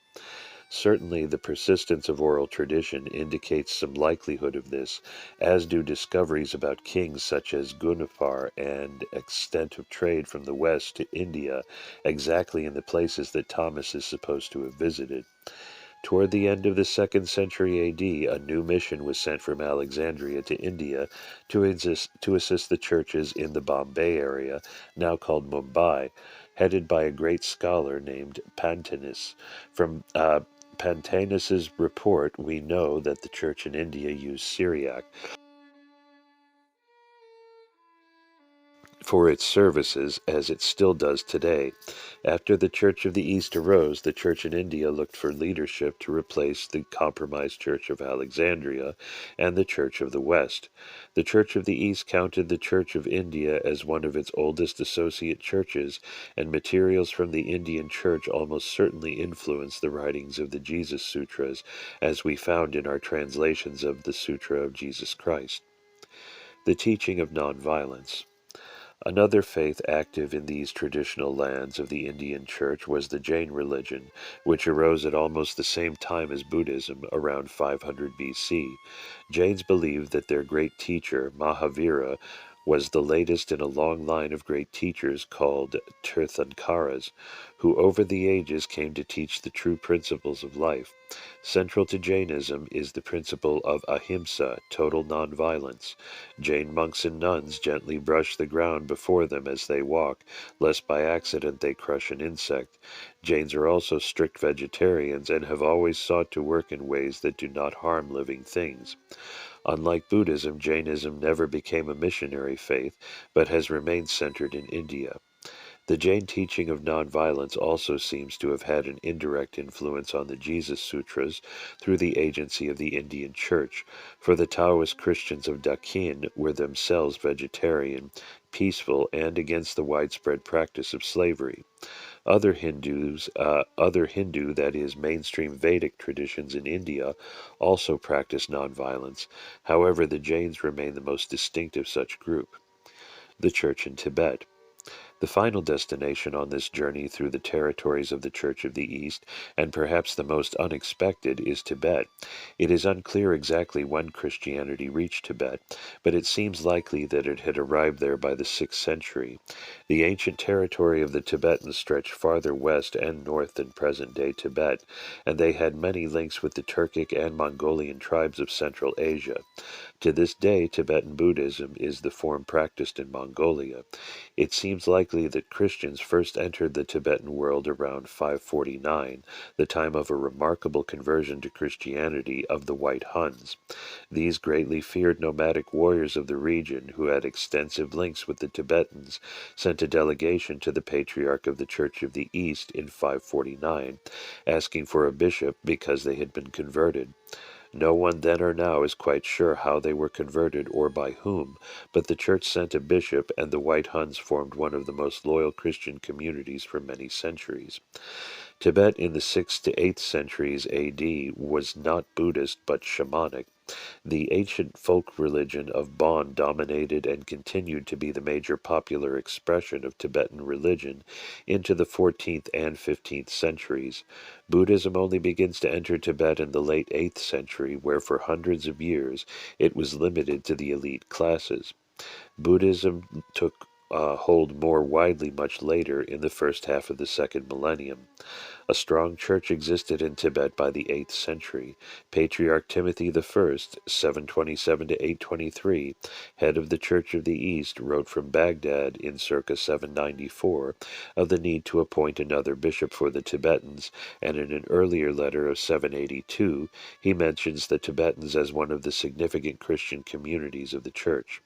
Certainly, the persistence of oral tradition indicates some likelihood of this, as do discoveries about kings such as Gunifar and extent of trade from the west to India, exactly in the places that Thomas is supposed to have visited. Toward the end of the 2nd century AD, a new mission was sent from Alexandria to India to assist the churches in the Bombay area, now called Mumbai, headed by a great scholar named Pantaenus. From Pantaenus's report, we know that the church in India used Syriac for its services, as it still does today. After the Church of the East arose, the Church in India looked for leadership to replace the compromised Church of Alexandria and the Church of the West. The Church of the East counted the Church of India as one of its oldest associate churches, and materials from the Indian Church almost certainly influenced the writings of the Jesus Sutras, as we found in our translations of the Sutra of Jesus Christ. The teaching of nonviolence. Another faith active in these traditional lands of the Indian Church was the Jain religion, which arose at almost the same time as Buddhism, around 500 BC. Jains believed that their great teacher, Mahavira, was the latest in a long line of great teachers called Tirthankaras, who over the ages came to teach the true principles of life. Central to Jainism is the principle of ahimsa, total nonviolence. Jain monks and nuns gently brush the ground before them as they walk, lest by accident they crush an insect. Jains are also strict vegetarians and have always sought to work in ways that do not harm living things. Unlike Buddhism, Jainism never became a missionary faith, but has remained centered in India. The Jain teaching of nonviolence also seems to have had an indirect influence on the Jesus Sutras through the agency of the Indian Church, for the Taoist Christians of Dakhin were themselves vegetarian, peaceful, and against the widespread practice of slavery. Other Hindu, that is, mainstream Vedic traditions in India, also practice nonviolence. However, the Jains remain the most distinctive such group. The Church in Tibet. The final destination on this journey through the territories of the Church of the East, and perhaps the most unexpected, is Tibet. It is unclear exactly when Christianity reached Tibet, but it seems likely that it had arrived there by the 6th century. The ancient territory of the Tibetans stretched farther west and north than present-day Tibet, and they had many links with the Turkic and Mongolian tribes of Central Asia. To this day, Tibetan Buddhism is the form practiced in Mongolia. It seems likely that Christians first entered the Tibetan world around 549, the time of a remarkable conversion to Christianity of the White Huns. These greatly feared nomadic warriors of the region, who had extensive links with the Tibetans, sent a delegation to the Patriarch of the Church of the East in 549, asking for a bishop because they had been converted. No one then or now is quite sure how they were converted or by whom, but the church sent a bishop, and the White Huns formed one of the most loyal Christian communities for many centuries. Tibet in the 6th to 8th centuries AD was not Buddhist but shamanic. The ancient folk religion of Bon dominated and continued to be the major popular expression of Tibetan religion into the 14th and 15th centuries. Buddhism only begins to enter Tibet in the late 8th century, where for hundreds of years it was limited to the elite classes. Buddhism took hold more widely much later in the first half of the second millennium. A strong church existed in Tibet by the 8th century. Patriarch Timothy I, 727 to 823, head of the Church of the East, wrote from Baghdad in circa 794 of the need to appoint another bishop for the Tibetans, and in an earlier letter of 782 he mentions the Tibetans as one of the significant Christian communities of the Church.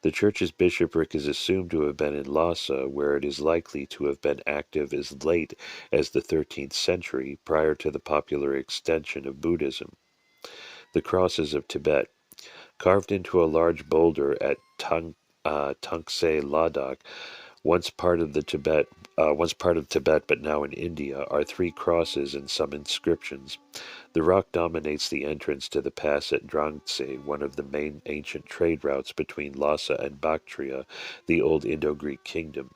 The Church's bishopric is assumed to have been in Lhasa, where it is likely to have been active as late as the 13th century, prior to the popular extension of Buddhism. The Crosses of Tibet. Carved into a large boulder at Tangse Ladakh, once part of Tibet but now in India, are three crosses and some inscriptions. The rock dominates the entrance to the pass at Drangtse, one of the main ancient trade routes between Lhasa and Bactria, the old Indo-Greek kingdom.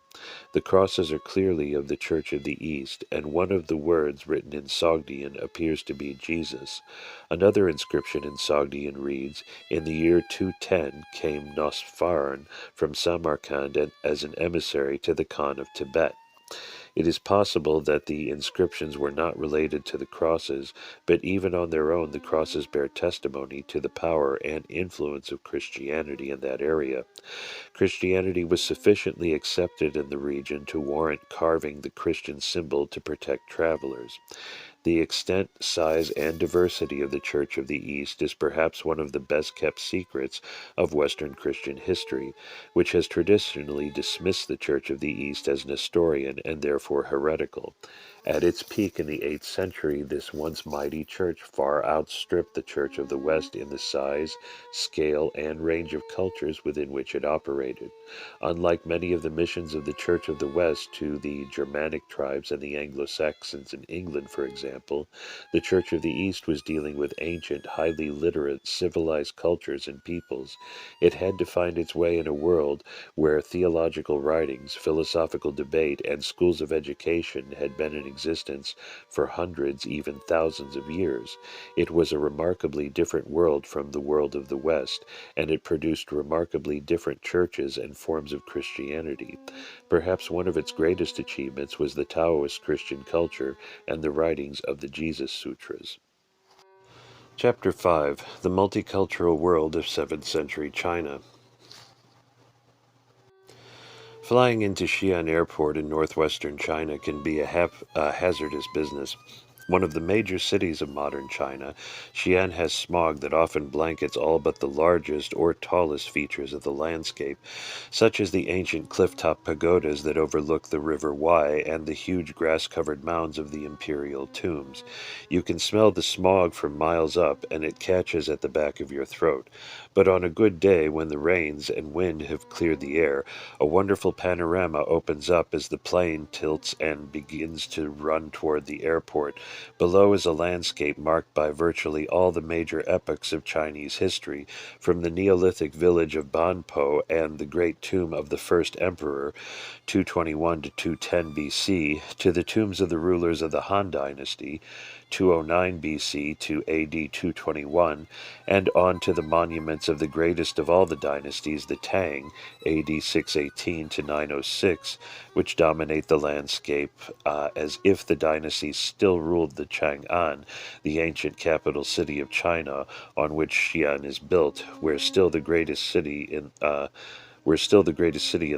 The crosses are clearly of the Church of the East, and one of the words written in Sogdian appears to be Jesus. Another inscription in Sogdian reads, "In the year 210 came Nosfarn from Samarkand as an emissary to the Khan of Tibet." It is possible that the inscriptions were not related to the crosses, but even on their own the crosses bear testimony to the power and influence of Christianity in that area. Christianity was sufficiently accepted in the region to warrant carving the Christian symbol to protect travelers. The extent, size, and diversity of the Church of the East is perhaps one of the best-kept secrets of Western Christian history, which has traditionally dismissed the Church of the East as Nestorian and therefore heretical. At its peak in the 8th century, this once mighty church far outstripped the Church of the West in the size, scale, and range of cultures within which it operated. Unlike many of the missions of the Church of the West to the Germanic tribes and the Anglo-Saxons in England, for example, the Church of the East was dealing with ancient, highly literate, civilized cultures and peoples. It had to find its way in a world where theological writings, philosophical debate, and schools of education had been in existence for hundreds, even thousands of years. It was a remarkably different world from the world of the West, and it produced remarkably different churches and forms of Christianity. Perhaps one of its greatest achievements was the Taoist Christian culture and the writings of the Jesus Sutras. Chapter 5. The Multicultural World of 7th Century China. Flying into Xi'an Airport in northwestern China can be a hazardous business. One of the major cities of modern China, Xi'an has smog that often blankets all but the largest or tallest features of the landscape, such as the ancient cliff-top pagodas that overlook the River Wai and the huge grass-covered mounds of the imperial tombs. You can smell the smog from miles up, and it catches at the back of your throat. But on a good day, when the rains and wind have cleared the air, a wonderful panorama opens up as the plane tilts and begins to run toward the airport. Below is a landscape marked by virtually all the major epochs of Chinese history, from the Neolithic village of Banpo and the great tomb of the first emperor, 221 to 210 BC, to the tombs of the rulers of the Han Dynasty, 209 BC to AD 221, and on to the monuments of the greatest of all the dynasties, the Tang, AD 618 to 906, which dominate the landscape as if the dynasty still ruled the Chang'an, the ancient capital city of China, on which Xi'an is built, where still the greatest city in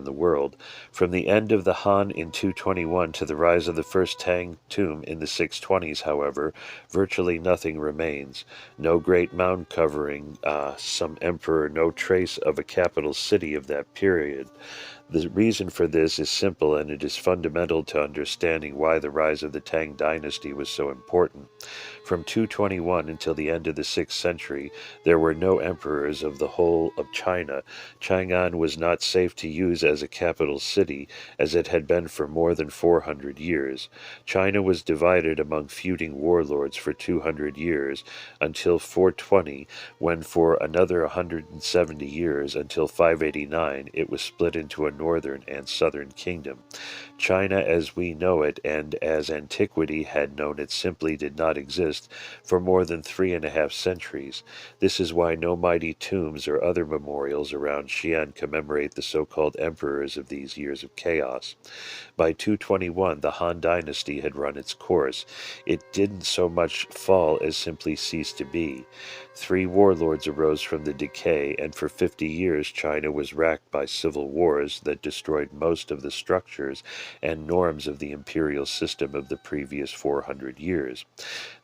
the world. From the end of the Han in 221 to the rise of the first Tang tomb in the 620s, however, virtually nothing remains. No great mound covering some emperor, no trace of a capital city of that period. The reason for this is simple, and it is fundamental to understanding why the rise of the Tang dynasty was so important. From 221 until the end of the 6th century, there were no emperors of the whole of China. Chang'an was not safe to use as a capital city, as it had been for more than 400 years. China was divided among feuding warlords for 200 years, until 420, when for another 170 years, until 589, it was split into a northern and southern kingdom. China as we know it and as antiquity had known it simply did not exist for more than 3.5 centuries. This is why no mighty tombs or other memorials around Xi'an commemorate the so-called emperors of these years of chaos. By 221, the Han dynasty had run its course. It didn't so much fall as simply cease to be. 3 warlords arose from the decay, and for 50 years China was racked by civil wars that destroyed most of the structures and norms of the imperial system of the previous 400 years.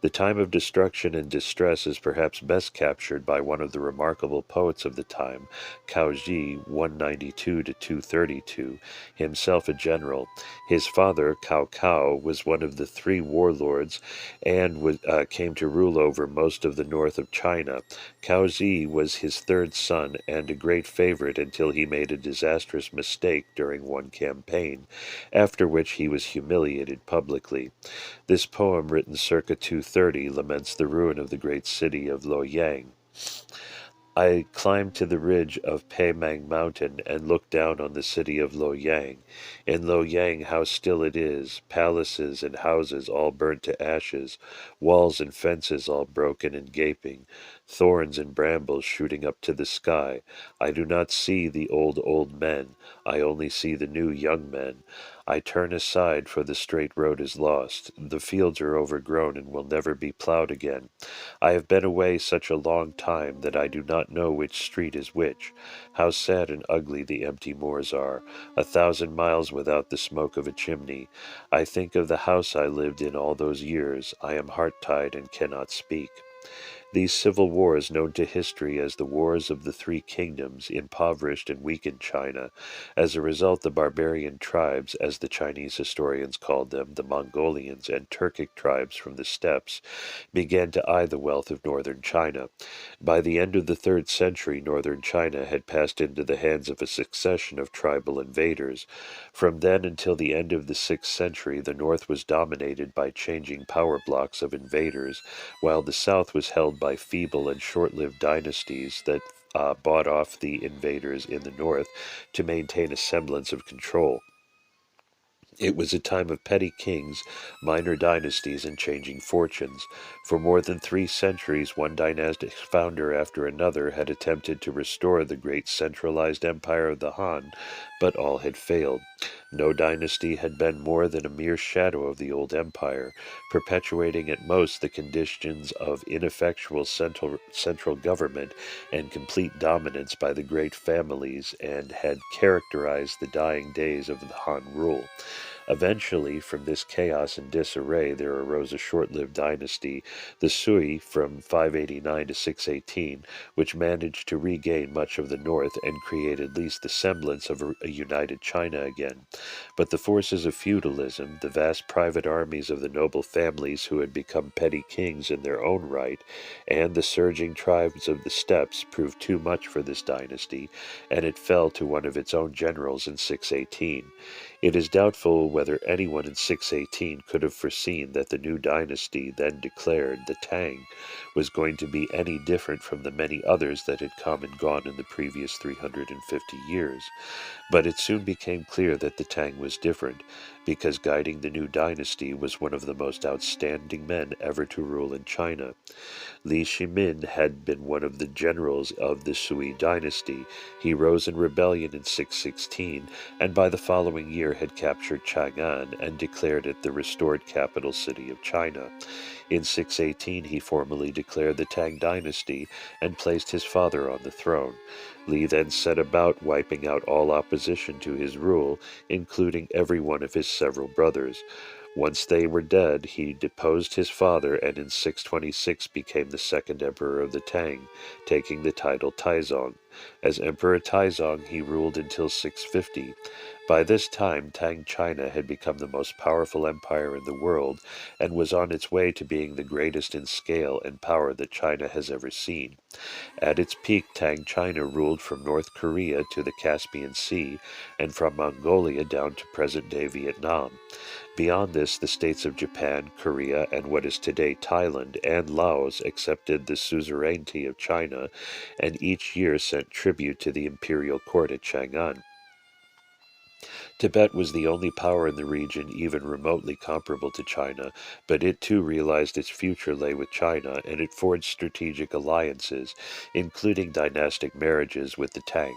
The time of destruction and distress is perhaps best captured by one of the remarkable poets of the time, Cao Ji, 192 to 232, himself a general. His father, Cao Cao, was one of the 3 warlords and came to rule over most of the north of China. Cao Zi was his 3rd son and a great favorite until he made a disastrous mistake during one campaign, after which he was humiliated publicly. This poem, written circa 230, laments the ruin of the great city of Luoyang. I climbed to the ridge of Peimang Mountain and looked down on the city of Luoyang. In Luoyang, how still it is, palaces and houses all burnt to ashes, walls and fences all broken and gaping, thorns and brambles shooting up to the sky. I do not see the old men, I only see the new young men. I turn aside, for the straight road is lost. The fields are overgrown and will never be plowed again. I have been away such a long time that I do not know which street is which. How sad and ugly the empty moors are, 1,000 miles without the smoke of a chimney. I think of the house I lived in all those years. I am heart-tied and cannot speak. These civil wars, known to history as the Wars of the 3 Kingdoms, impoverished and weakened China. As a result, the barbarian tribes, as the Chinese historians called them, the Mongolians and Turkic tribes from the steppes, began to eye the wealth of northern China. By the end of the 3rd century, northern China had passed into the hands of a succession of tribal invaders. From then until the end of the 6th century, the north was dominated by changing power blocks of invaders, while the south was held by feeble and short-lived dynasties that bought off the invaders in the north to maintain a semblance of control. It was a time of petty kings, minor dynasties, and changing fortunes. For more than 3 centuries, one dynastic founder after another had attempted to restore the great centralized empire of the Han, but all had failed. No dynasty had been more than a mere shadow of the old empire, perpetuating at most the conditions of ineffectual central government and complete dominance by the great families, and had characterized the dying days of the Han rule. Eventually, from this chaos and disarray, there arose a short-lived dynasty, the Sui, from 589 to 618, which managed to regain much of the north and create at least the semblance of a united China again. But the forces of feudalism, the vast private armies of the noble families who had become petty kings in their own right, and the surging tribes of the steppes proved too much for this dynasty, and it fell to one of its own generals in 618. It is doubtful whether anyone in 618 could have foreseen that the new dynasty, then declared, the Tang, was going to be any different from the many others that had come and gone in the previous 350 years. But it soon became clear that the Tang was different, because guiding the new dynasty was one of the most outstanding men ever to rule in China. Li Shimin had been one of the generals of the Sui dynasty. He rose in rebellion in 616, and by the following year had captured Chang'an and declared it the restored capital city of China. In 618 he formally declared the Tang dynasty and placed his father on the throne. Li then set about wiping out all opposition to his rule, including every one of his several brothers. Once they were dead, he deposed his father and in 626 became the second emperor of the Tang, taking the title Taizong. As Emperor Taizong, he ruled until 650. By this time, Tang China had become the most powerful empire in the world and was on its way to being the greatest in scale and power that China has ever seen. At its peak, Tang China ruled from North Korea to the Caspian Sea and from Mongolia down to present-day Vietnam. Beyond this, the states of Japan, Korea, and what is today Thailand and Laos accepted the suzerainty of China, and each year sent tribute to the imperial court at Chang'an. Tibet was the only power in the region even remotely comparable to China, but it too realized its future lay with China, and it forged strategic alliances, including dynastic marriages with the Tang.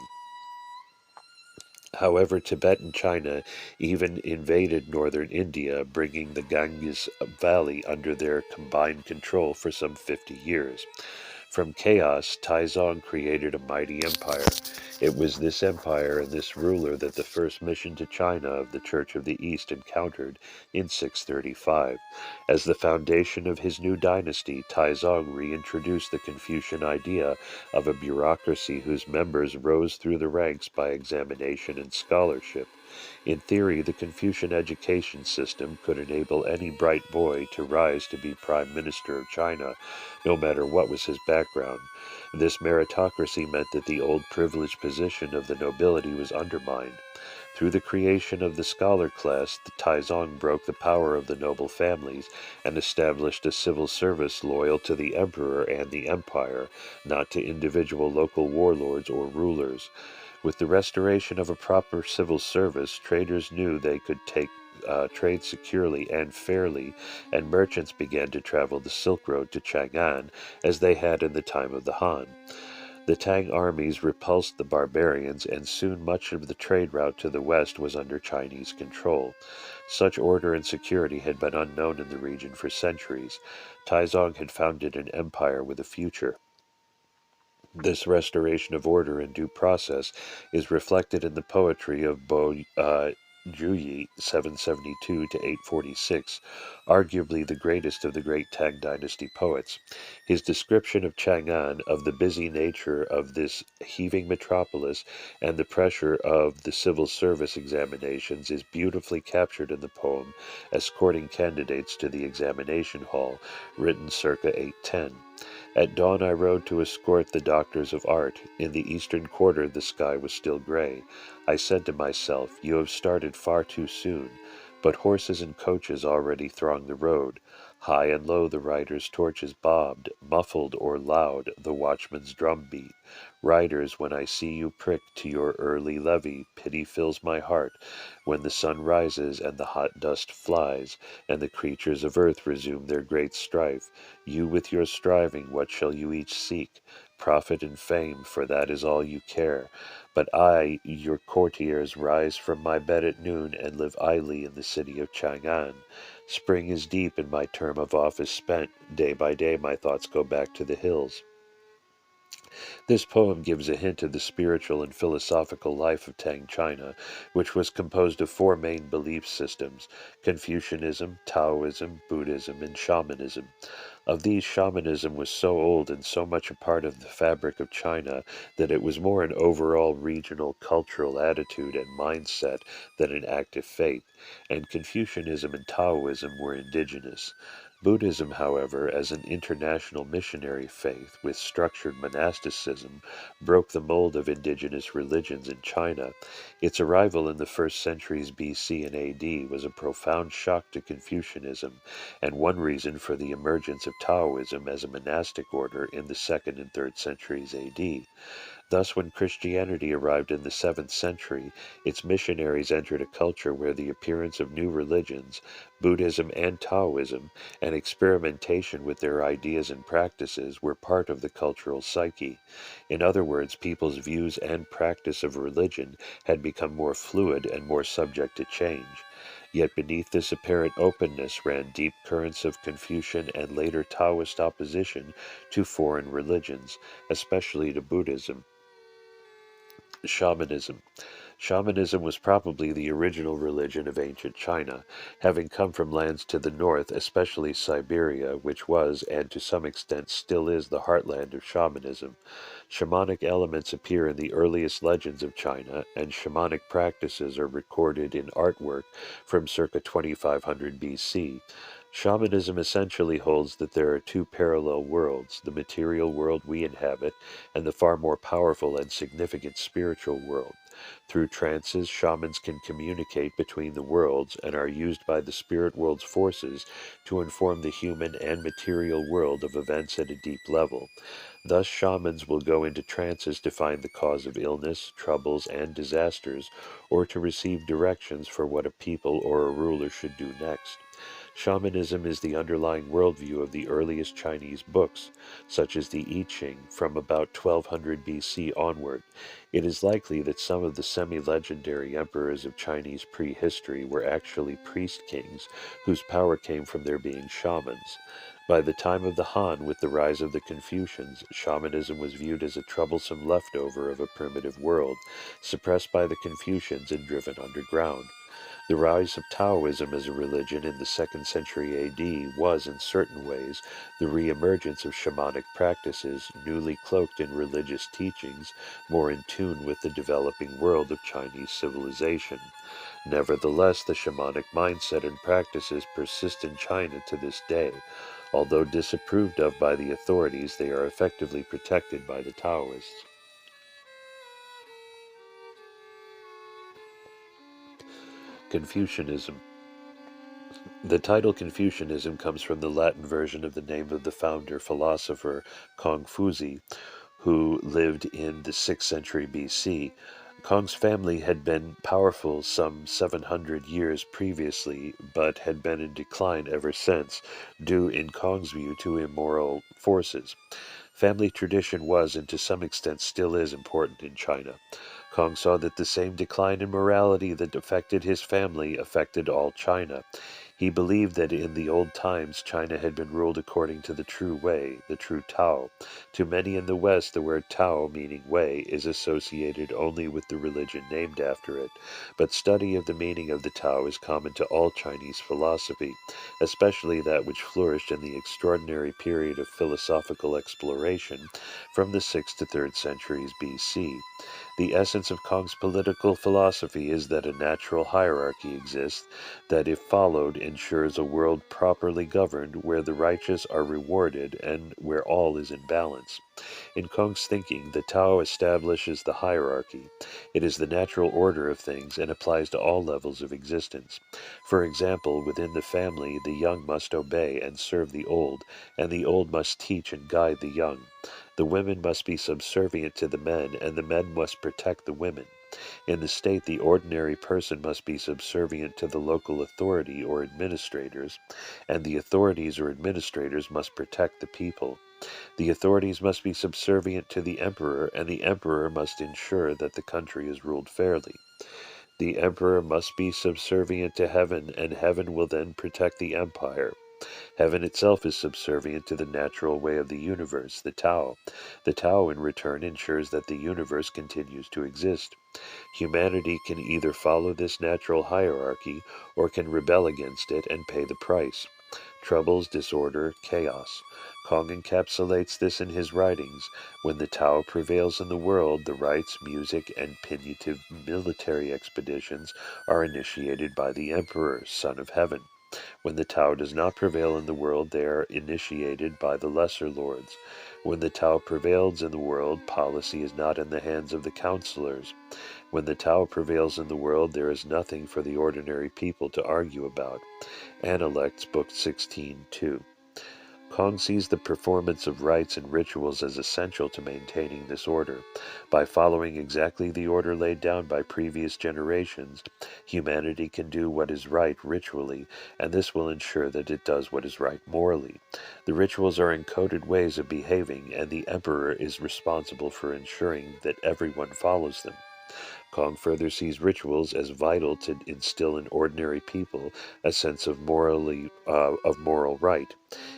However, Tibet and China even invaded northern India, bringing the Ganges Valley under their combined control for some 50 years. From chaos, Taizong created a mighty empire. It was this empire and this ruler that the first mission to China of the Church of the East encountered in 635. As the foundation of his new dynasty, Taizong reintroduced the Confucian idea of a bureaucracy whose members rose through the ranks by examination and scholarship. In theory, the Confucian education system could enable any bright boy to rise to be Prime Minister of China, no matter what was his background. This meritocracy meant that the old privileged position of the nobility was undermined. Through the creation of the scholar class, the Taizong broke the power of the noble families and established a civil service loyal to the emperor and the empire, not to individual local warlords or rulers. With the restoration of a proper civil service, traders knew they could trade securely and fairly, and merchants began to travel the Silk Road to Chang'an as they had in the time of the Han. The Tang armies repulsed the barbarians, and soon much of the trade route to the west was under Chinese control. Such order and security had been unknown in the region for centuries. Taizong had founded an empire with a future. This restoration of order and due process is reflected in the poetry of Juyi, 772 to 846, arguably the greatest of the great Tang dynasty poets. His description of Chang'an, of the busy nature of this heaving metropolis, and the pressure of the civil service examinations is beautifully captured in the poem Escorting Candidates to the Examination Hall, written circa 810. At dawn I rode to escort the doctors of art. In the eastern quarter the sky was still gray. I said to myself, you have started far too soon. But horses and coaches already throng the road. High and low the riders' torches bobbed, muffled or loud the watchman's drum beat. Riders, when I see you prick to your early levee, pity fills my heart. When the sun rises and the hot dust flies, and the creatures of earth resume their great strife, you with your striving, what shall you each seek? Profit and fame, for that is all you care. But I, your courtiers, rise from my bed at noon and live idly in the city of Chang'an. Spring is deep and my term of office spent. Day by day my thoughts go back to the hills. This poem gives a hint of the spiritual and philosophical life of Tang China, which was composed of four main belief systems: Confucianism, Taoism, Buddhism, and shamanism. Of these, shamanism was so old and so much a part of the fabric of China that it was more an overall regional cultural attitude and mindset than an active faith, and Confucianism and Taoism were indigenous. Buddhism, however, as an international missionary faith with structured monasticism, broke the mold of indigenous religions in China. Its arrival in the first centuries BC and AD was a profound shock to Confucianism, and one reason for the emergence of Taoism as a monastic order in the 2nd and 3rd centuries AD. Thus, when Christianity arrived in the 7th century, its missionaries entered a culture where the appearance of new religions, Buddhism and Taoism, and experimentation with their ideas and practices were part of the cultural psyche. In other words, people's views and practice of religion had become more fluid and more subject to change. Yet beneath this apparent openness ran deep currents of Confucian and later Taoist opposition to foreign religions, especially to Buddhism. Shamanism. Shamanism was probably the original religion of ancient China, having come from lands to the north, especially Siberia, which was, and to some extent still is, the heartland of shamanism. Shamanic elements appear in the earliest legends of China, and shamanic practices are recorded in artwork from circa 2500 BC. Shamanism essentially holds that there are two parallel worlds, the material world we inhabit, and the far more powerful and significant spiritual world. Through trances, shamans can communicate between the worlds and are used by the spirit world's forces to inform the human and material world of events at a deep level. Thus, shamans will go into trances to find the cause of illness, troubles, and disasters, or to receive directions for what a people or a ruler should do next. Shamanism is the underlying worldview of the earliest Chinese books, such as the I Ching, from about 1200 BC onward. It is likely that some of the semi-legendary emperors of Chinese prehistory were actually priest kings, whose power came from their being shamans. By the time of the Han, with the rise of the Confucians, shamanism was viewed as a troublesome leftover of a primitive world, suppressed by the Confucians and driven underground. The rise of Taoism as a religion in the 2nd century AD was, in certain ways, the re-emergence of shamanic practices, newly cloaked in religious teachings, more in tune with the developing world of Chinese civilization. Nevertheless, the shamanic mindset and practices persist in China to this day. Although disapproved of by the authorities, they are effectively protected by the Taoists. Confucianism. The title Confucianism comes from the Latin version of the name of the founder philosopher Kongfuzi, who lived in the 6th century BC. Kong's family had been powerful some 700 years previously, but had been in decline ever since, due, in Kong's view, to immoral forces. Family tradition was, and to some extent still is, important in China. Kong saw that the same decline in morality that affected his family affected all China. He believed that in the old times China had been ruled according to the true way, the true Tao. To many in the West, the word Tao, meaning way, is associated only with the religion named after it, but study of the meaning of the Tao is common to all Chinese philosophy, especially that which flourished in the extraordinary period of philosophical exploration from the 6th to 3rd centuries BC. The essence of Kong's political philosophy is that a natural hierarchy exists that, if followed, ensures a world properly governed where the righteous are rewarded and where all is in balance. In Kong's thinking, the Tao establishes the hierarchy. It is the natural order of things and applies to all levels of existence. For example, within the family, the young must obey and serve the old, and the old must teach and guide the young. The women must be subservient to the men, and the men must protect the women. In the state, the ordinary person must be subservient to the local authority or administrators, and the authorities or administrators must protect the people. The authorities must be subservient to the emperor, and the emperor must ensure that the country is ruled fairly. The emperor must be subservient to heaven, and heaven will then protect the empire. Heaven itself is subservient to the natural way of the universe, the Tao. The Tao, in return, ensures that the universe continues to exist. Humanity can either follow this natural hierarchy or can rebel against it and pay the price. Troubles, disorder, chaos. Kong encapsulates this in his writings. When the Tao prevails in the world, the rites, music, and punitive military expeditions are initiated by the Emperor, Son of Heaven. When the Tao does not prevail in the world, they are initiated by the lesser lords. When the Tao prevails in the world, policy is not in the hands of the counselors. When the Tao prevails in the world, there is nothing for the ordinary people to argue about. Analects, Book 16:2. Kong sees the performance of rites and rituals as essential to maintaining this order. By following exactly the order laid down by previous generations, humanity can do what is right ritually, and this will ensure that it does what is right morally. The rituals are encoded ways of behaving, and the emperor is responsible for ensuring that everyone follows them. Kong further sees rituals as vital to instill in ordinary people a sense of moral right.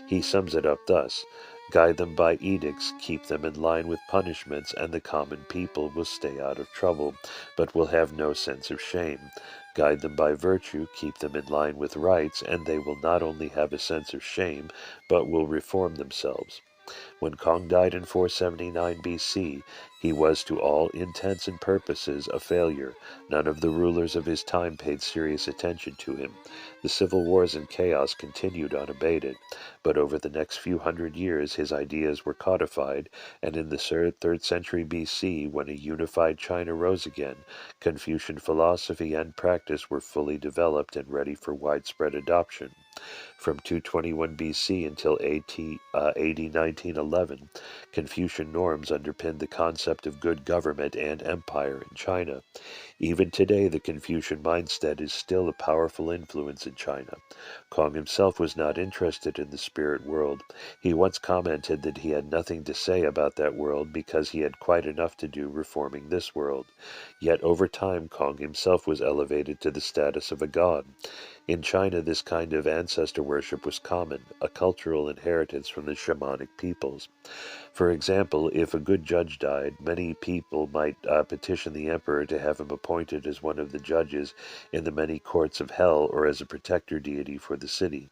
He sums it up thus: guide them by edicts, keep them in line with punishments, and the common people will stay out of trouble, but will have no sense of shame. Guide them by virtue, keep them in line with rights, and they will not only have a sense of shame, but will reform themselves. When Kong died in 479 BC, he was to all intents and purposes a failure. None of the rulers of his time paid serious attention to him. The civil wars and chaos continued unabated, but over the next few hundred years his ideas were codified, and in the 3rd century BC, when a unified China rose again, Confucian philosophy and practice were fully developed and ready for widespread adoption. From 221 BC until AD 1911, Confucian norms underpinned the concept of good government and empire in China. Even today, the Confucian mindset is still a powerful influence in China. Kong himself was not interested in the spirit world. He once commented that he had nothing to say about that world because he had quite enough to do reforming this world. Yet over time, Kong himself was elevated to the status of a god. In China, this kind of ancestor worship was common, a cultural inheritance from the shamanic peoples. For example, if a good judge died, many people might petition the emperor to have him appointed as one of the judges in the many courts of hell or as a protector deity for the city.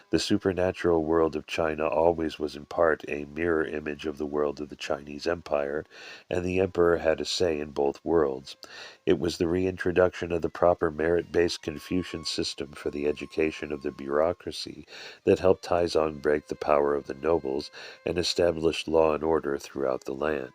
The supernatural world of China always was in part a mirror image of the world of the Chinese Empire, and the emperor had a say in both worlds. It was the reintroduction of the proper merit-based Confucian system for the education of the bureaucracy that helped Taizong break the power of the nobles and established law and order throughout the land.